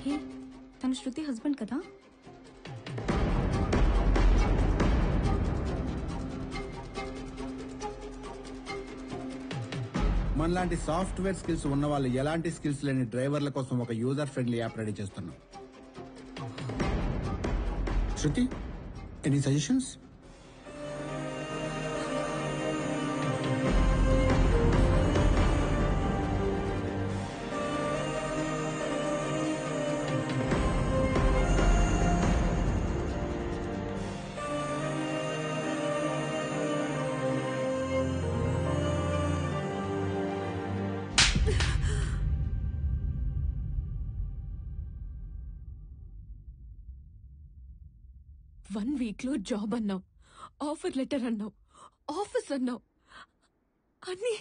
హే, తన శృతి హస్బెండ్ కదా? మనలాంటి సాఫ్ట్వేర్ స్కిల్స్ ఉన్న వాళ్ళు ఎలాంటి స్కిల్స్ లేని డ్రైవర్ల కోసం ఒక యూజర్ ఫ్రెండ్లీ యాప్ రెడీ చేస్తున్నాం. శృతి, ఎనీ సజెషన్స్? వన్ వీక్ లో జాబ్ అన్నావు, ఆఫర్ లెటర్ అన్నావు, ఆఫీస్ అన్నావు. అన్ని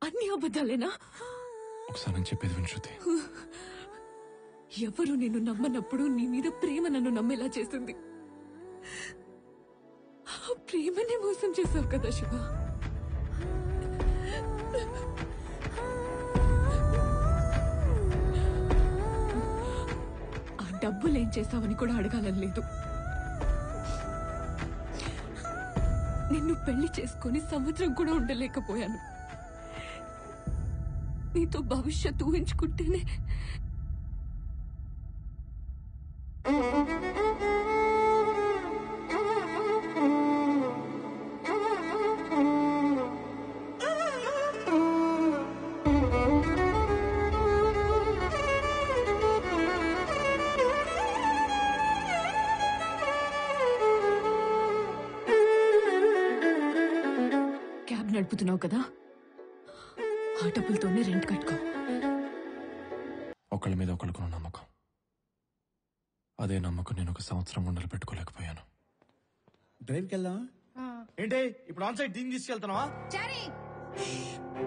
అన్ని అబద్ధాలేనా? ఒకసారి నేను చెప్పేది విను శృతి. ఎవరు నిన్ను నమ్మనప్పుడు నీ మీద ప్రేమ నన్ను నమ్మేలా చేసింది. ఆ ప్రేమనే మోసం చేశావు కదా శివ. ఆ డబ్బులేం చేశావని కూడా అడగాలని లేదు. నిన్ను పెళ్లి చేసుకుని సంవత్సరం కూడా ఉండలేకపోయాను. నీతో భవిష్యత్తు ఊహించుకుంటేనే క్యాబ్ నడుపుతున్నావు కదా, ఆ డబ్బులతోనే రెంట్ కట్టుకో. ఒకళ్ళ మీద ఒకళ్ళకున్న నమ్మకం, అదే నమ్మకం నేను ఒక సంవత్సరం ఉండలు పెట్టుకోలేకపోయాను. డ్రైవ్కి వెళ్దాం. ఏంటి ఇప్పుడు ఆన్ సైడ్ దీన్ని తీసుకెళ్తున్నావా?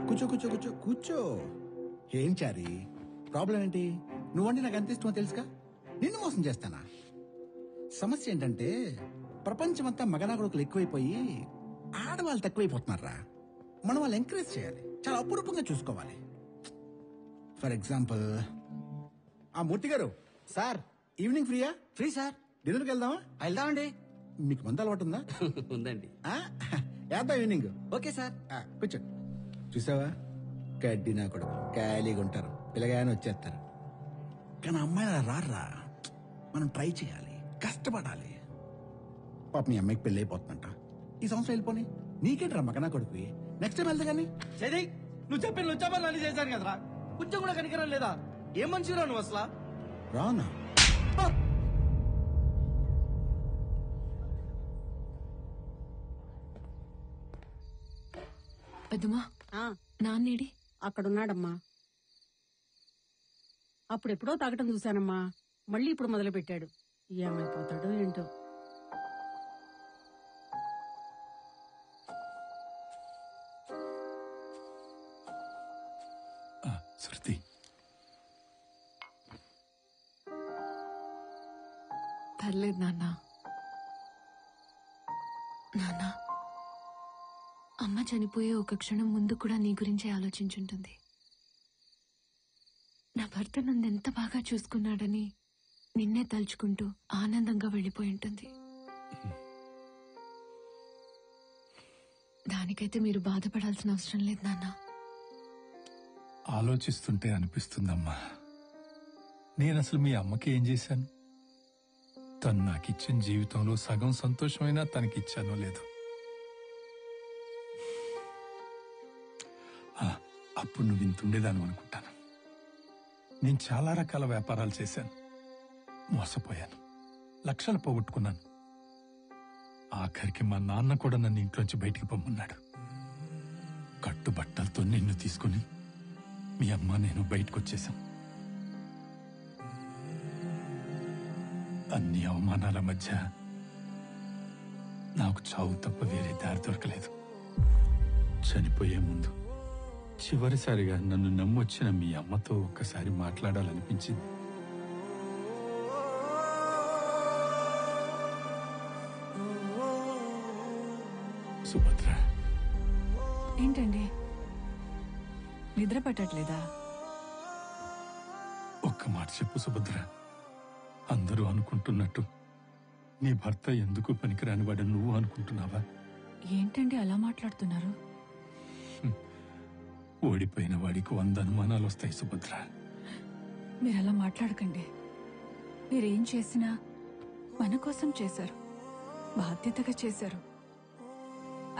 కూర్చో కూర్చో కూర్చో కూర్చో. ఏం చారి ప్రాబ్లం ఏంటి? నువ్వంటే నాకు ఎంత ఇష్టమో తెలుసుగా. నిన్ను మోసం చేస్తానా? సమస్య ఏంటంటే ప్రపంచమంతా మగనాగుడుకులు ఎక్కువైపోయి ఆడవాళ్ళు తక్కువైపోతున్నారా. మనం వాళ్ళు ఎంకరేజ్ చేయాలి, చాలా అపురూపంగా చూసుకోవాలి. ఫర్ ఎగ్జాంపుల్, ఆ మూర్తి గారు సార్ ఈవినింగ్ ఫ్రీయా? Free sir. డిన్నర్కి వెళ్దామా? వెళ్దామండి. మీకు మంద అలవాటు ఉందా? ఉందండి. వేద్దాం ఈవినింగ్. Okay sir. కూర్చో. చూసావా, కడ్డి నా కొడుకు ఖాళీగా ఉంటారు, పిల్లగానే వచ్చేస్తారు. కానీ అమ్మాయి అలా రారా. మనం ట్రై చేయాలి, కష్టపడాలి. పాప మీ అమ్మాయికి పెళ్ళి అయిపోతుందంట. ఈ సంవత్సరం వెళ్ళిపోని. నీకేంట్రా మగనా కొడుకు, నెక్స్ట్ టైం వెళ్తా కానీ. సరే, నువ్వు చెప్పిన లుచ్చాపని అన్ని చేశాను కదరా, కొంచెం కూడా కనికరం లేదా? ఏం మంచిరా నువ్వు అసలు? రానా? పెద్దమ్మా నాన్నేడి అక్కడున్నాడమ్మా. అప్పుడెప్పుడో తాగటం చూశానమ్మా, మళ్ళీ ఇప్పుడు మొదలు పెట్టాడు. ఏమైపోతాడో ఏంటో. శృతి, పర్లేదు నాన్న. నాన్న, అమ్మ చనిపోయే ఒక క్షణం ముందు కూడా నీ గురించే ఆలోచించుంటుంది. నా భర్త నన్ను ఎంత బాగా చూసుకున్నాడని నిన్నే తలుచుకుంటూ ఆనందంగా వెళ్ళిపోయి ఉంటుంది. దానికైతే మీరు బాధపడాల్సిన అవసరం లేదు నాన్న. ఆలోచిస్తుంటే అనిపిస్తుందమ్మా, నేనసలు మీ అమ్మకి ఏం చేశాను? తను నాకిచ్చిన జీవితంలో సగం సంతోషమైనా తనకిచ్చానో లేదు. అప్పుడు నువ్వు ఇంతుండేదాను అనుకుంటాను. నేను చాలా రకాల వ్యాపారాలు చేశాను, మోసపోయాను, లక్షలు పోగొట్టుకున్నాను. ఆఖరికి మా నాన్న కూడా నన్ను ఇంట్లోంచి బయటికి పొమ్మన్నాడు. కట్టుబట్టలతో నిన్ను తీసుకుని మీ అమ్మ నేను బయటకు వచ్చేశాం. అన్ని అవమానాల మధ్య నాకు చావు తప్ప వేరే దారి దొరకలేదు. చనిపోయే ముందు చివరిసారిగా నన్ను నమ్మొచ్చిన మీ అమ్మతో ఒక్కసారి మాట్లాడాలనిపించింది. సుభద్ర, ఏంటండి నిద్ర పట్టట్లేదా? ఒక్క మాట చెప్పు సుభద్ర. అందరూ అనుకుంటున్నట్టు నీ భర్త ఎందుకు పనికిరాని వాడు నువ్వు అనుకుంటున్నావా? ఏంటండి అలా మాట్లాడుతున్నారు? ఓడిపోయిన వాడికి 100 అనుమానాలు వస్తాయి సుభద్ర. మీరు అలా మాట్లాడకండి. మీరేం చేసినా మన కోసం చేశారు, బాధ్యతగా చేశారు.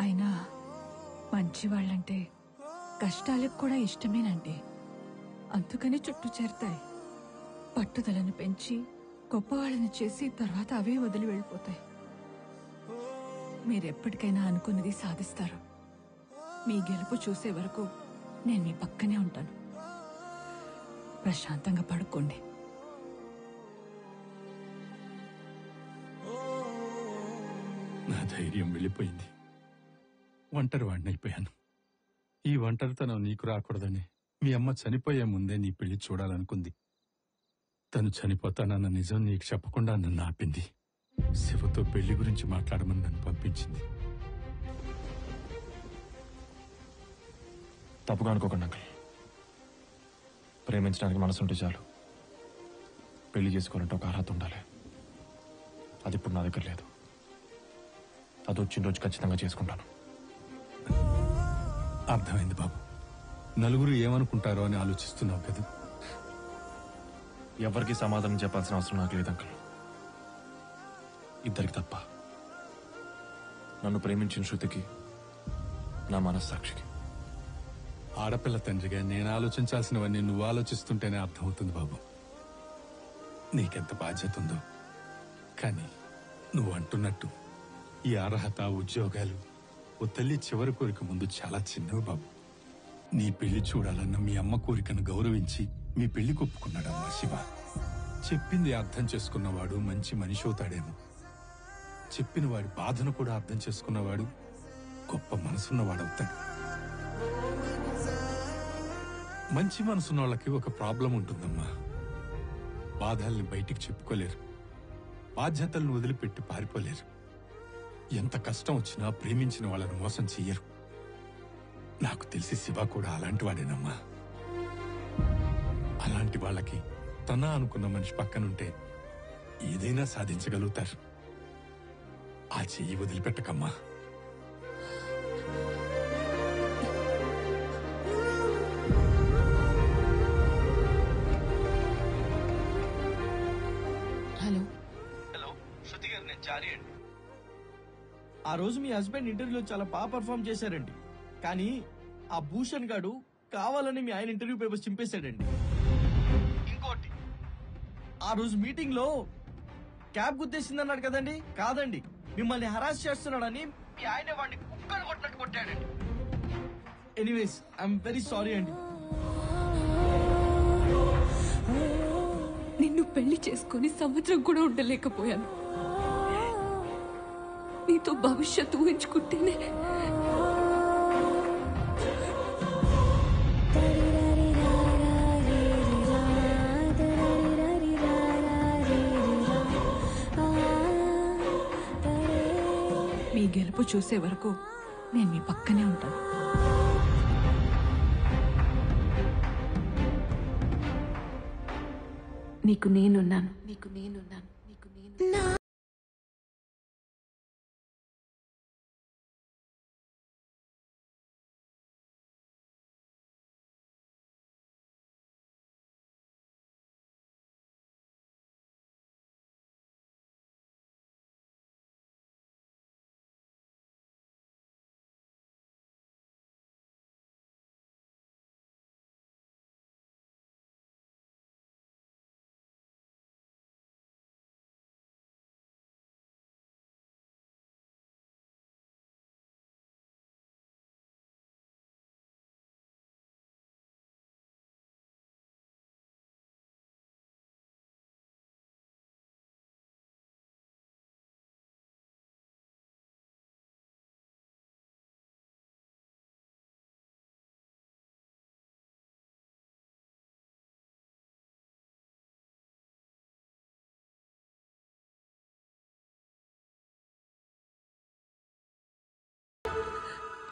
అయినా మంచి వాళ్ళంటే కష్టాలకు కూడా ఇష్టమేనండి. అందుకని చుట్టూ చేరతాయి. పట్టుదలను పెంచి గొప్పవాళ్ళని చేసి తర్వాత అవే వదిలి వెళ్ళిపోతాయి. మీరెప్పటికైనా అనుకున్నది సాధిస్తారు. మీ గెలుపు చూసే వరకు నేను మీ పక్కనే ఉంటాను. ప్రశాంతంగా పడుకోండి. నా ధైర్యం వెళ్ళిపోయింది. ఒంటరి వాడినైపోయాను. ఈ ఒంటరితనం నీకు రాకూడదని మీ అమ్మ చనిపోయే ముందే నీ పెళ్లి చూడాలనుకుంది. తను చనిపోతానన్న నిజం నీకు చెప్పకుండా నన్ను ఆపింది. శివతో పెళ్లి గురించి మాట్లాడమని నన్ను పంపించింది. తప్పుగా అనుకోకండి అంకుల్. ప్రేమించడానికి మనసుంటే చాలు. పెళ్లి చేసుకోవాలంటే ఒక అర్హత ఉండాలి. అది ఇప్పుడు నా దగ్గర లేదు. అది వచ్చిన రోజు ఖచ్చితంగా చేసుకుంటాను. అర్థమైంది బాబు. నలుగురు ఏమనుకుంటారో అని ఆలోచిస్తున్నావు కదా. ఎవరికి సమాధానం చెప్పాల్సిన అవసరం నాకు లేదు అంకుల్. ఇద్దరికి తప్ప. నన్ను ప్రేమించిన శృతికి, నా మనస్సాక్షికి. ఆడపిల్ల తండ్రిగా నేను ఆలోచించాల్సినవన్నీ నువ్వు ఆలోచిస్తుంటేనే అర్థమవుతుంది బాబు. నీకెంత బాధ్యత ఉందో. కానీ నువ్వు అంటున్నట్టు ఈ అర్హత, ఉద్యోగాలు ఓ తల్లి చివరి కోరిక ముందు చాలా చిన్నవి బాబు. నీ పెళ్లి చూడాలన్న మీ అమ్మ కోరికను గౌరవించి మీ పెళ్లి కొప్పుకున్నాడమ్మా శివ. చెప్పింది అర్థం చేసుకున్నవాడు మంచి మనిషి అవుతాడేమో. చెప్పిన వాడి బాధను కూడా అర్థం చేసుకున్నవాడు గొప్ప మనసున్నవాడవుతాడు. మంచి మనసున్న వాళ్ళకి ఒక ప్రాబ్లం ఉంటుందమ్మా. బాధల్ని బయటికి చెప్పుకోలేరు. బాధ్యతలను వదిలిపెట్టి పారిపోలేరు. ఎంత కష్టం వచ్చినా ప్రేమించిన వాళ్ళను మోసం చెయ్యరు. నాకు తెలిసి శివ కూడా అలాంటి వాడేనమ్మా. అలాంటి వాళ్ళకి తన అనుకున్న మనిషి పక్కనుంటే ఏదైనా సాధించగలుగుతారు. ఆ చెయ్యి వదిలిపెట్టకమ్మా. హలో హలో, శృతి గారు, నేను చారి అండి. ఆ రోజు మీ హస్బెండ్ ఇంటర్వ్యూలో చాలా బాగా పర్ఫామ్ చేశారండి. కానీ ఆ భూషణ్ గాడు కావాలని మీ ఆయన ఇంటర్వ్యూ పేపర్స్ చింపేశాడండి. ఇంకోటి, ఆ రోజు మీటింగ్ లో క్యాబ్ గుద్దేసిందన్నాడు కదండి. కాదండి, మిమ్మల్ని హరాస్ చేస్తున్నాడని మీ ఆయన వాడిని కుక్కను కొట్టినట్టు కొట్టాడండి. ఎనీవేస్ ఐఎమ్ వెరీ సారీ అండి. నిన్ను పెళ్లి చేసుకుని సంవత్సరం కూడా ఉండలేకపోయాను. నీతో భవిష్యత్తు ఊహించుకుంటేనే మీ గెలుపు చూసే వరకు నేను మీ పక్కనే ఉంటాను. నీకు నేనున్నాను.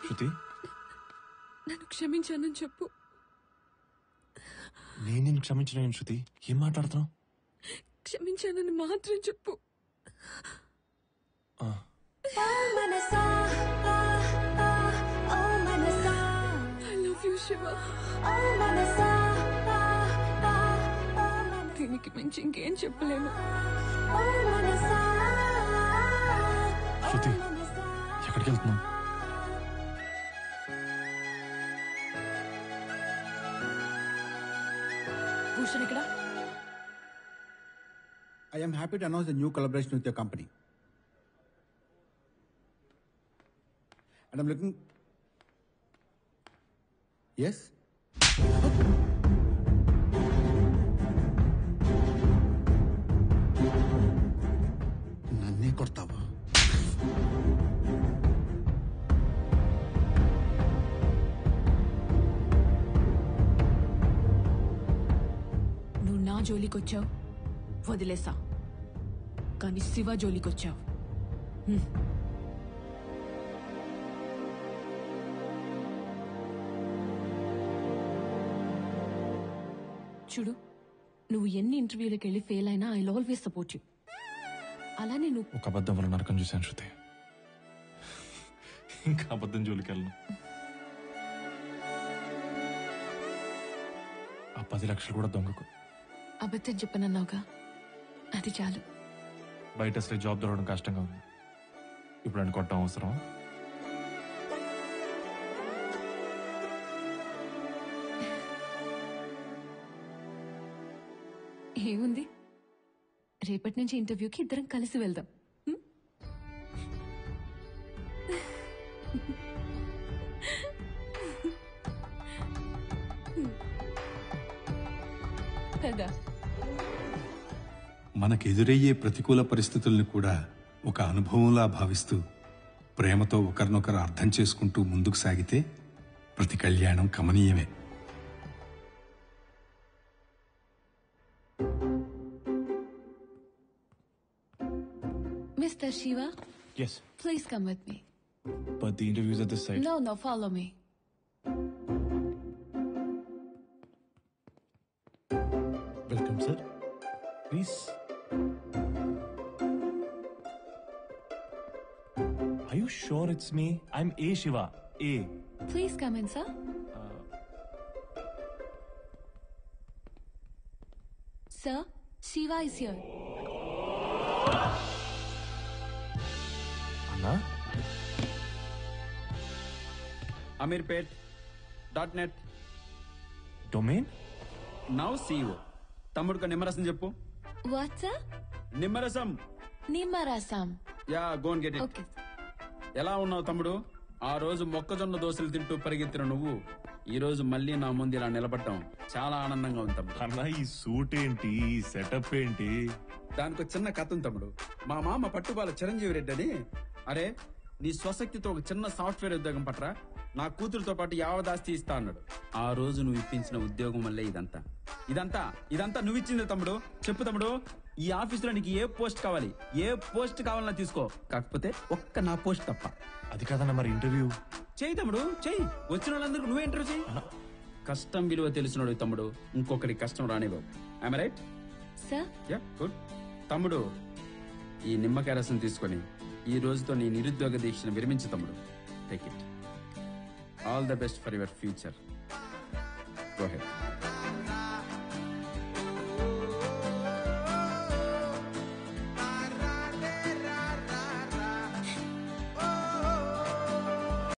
శృతి, నన్ను క్షమించానని చెప్పు. నేను నిన్ను క్షమించలేను శృతి. ఏం మాట్లాడుతున్నావు? క్షమించానని మాత్రం చెప్పు. I love you, Shiva. దీనికి మించి ఇంకేం చెప్పలేను. శృతి, ఎక్కడికి వెళ్తున్నావు? భూషణ్ ఇక్కడ. I am happy to announce a new collaboration with your company. And I'm looking... Yes? నన్నే కొడతావా? నువ్వు నా జోలికొచ్చావు, వదిలేసా. కానీ శివ జోలికొచ్చావు. చూడు, నువ్వు ఎన్ని ఇంటర్వ్యూలకు వెళ్ళి ఫెయిల్ అయినా ఐ ఆల్వేస్ సపోర్ట్ యూ. అలానే నువ్వు ఒక అబద్ధం వల్ల నరకం చూశాను శృతి. ఇంకా అబద్ధం జోలికి వెళ్ళను. ఆ 10 లక్షలు కూడా దొంగకు. అబద్ధం చెప్పనన్నావుగా, అది చాలు. బయట అసలే జాబ్ దొరకడం కష్టంగా ఉంది. ఇప్పుడు అని కొట్టడం అవసరం? ఏముంది, రేపటి నుంచి ఇంటర్వ్యూకి ఇద్దరం కలిసి వెళ్దాం. కదా. మనకెదురయ్యే ప్రతికూల పరిస్థితుల్ని కూడా ఒక అనుభవంలా భావిస్తూ ప్రేమతో ఒకరినొకరు అర్థం చేసుకుంటూ ముందుకు సాగితే ప్రతి కళ్యాణం కమనీయమే. Mr. Shiva? Yes. Please come with me. But the interviews at this site. No, follow me. Welcome, sir. Please. Are you sure it's me? I'm A. Shiva. A. Please come in, sir. Sir, Shiva is here. Anna? amirpet.net Domain? Now CEO. తమ్ముడుకు నిమ్మరసం చెప్పు. What, sir? నిమ్మరసం. Nimmarasam. Yeah, go and get it. Okay. ఎలా ఉన్నావు తమ్ముడు? ఆ రోజు మొక్కజొన్న దోశలు తింటూ పరిగెత్తిన నువ్వు ఈ రోజు మళ్ళీ నా ముందు ఇలా నిలబడటం చాలా ఆనందంగా ఉంది తమ్ముడు. అన్నా ఈ సూట్ ఏంటి, ఈ సెటప్ ఏంటి? దానికి ఒక చిన్న కథ ఉంది తమ్ముడు. మా మామ పట్టుబాల చిరంజీవి రెడ్డి అని, అరే నీ స్వశక్తితో ఒక చిన్న సాఫ్ట్వేర్ ఉద్యోగం పట్రా, నా కూతురుతో పాటు యావదాస్తి ఇస్తా అన్నాడు. ఆ రోజు నువ్వు ఇప్పించిన ఉద్యోగం వల్లే ఇదంతా ఇదంతా ఇదంతా నువ్వు ఇచ్చింది తమ్ముడు. చెప్పు తమ్ముడు, ఈ ఆఫీసులో నీకు ఏ పోస్ట్ కావాలి, ఏ పోస్ట్ కావాలన్నా తీసుకో, కాకపోతే ఒక్క నా పోస్ట్ తప్ప. అది కాదన్నా మరి ఇంటర్వ్యూ చెయ్యి తమ్ముడు, చెయ్యి. వచ్చిన వాళ్ళందరికీ నువ్వే ఇంటర్వ్యూ చెయ్యి. కష్టం విలువ తెలిసినోడు తమ్ముడు, ఇంకొకటి కష్టం రానివ్వవు. I'm right? Sir yeah good. తమ్ముడు, ఈ నిమ్మకాయ రసం తీసుకొని ఈ రోజుతో నీ నిరుద్యోగ దీక్షను విరమించు తమ్ముడు. Take it. All the best for your future. Go head.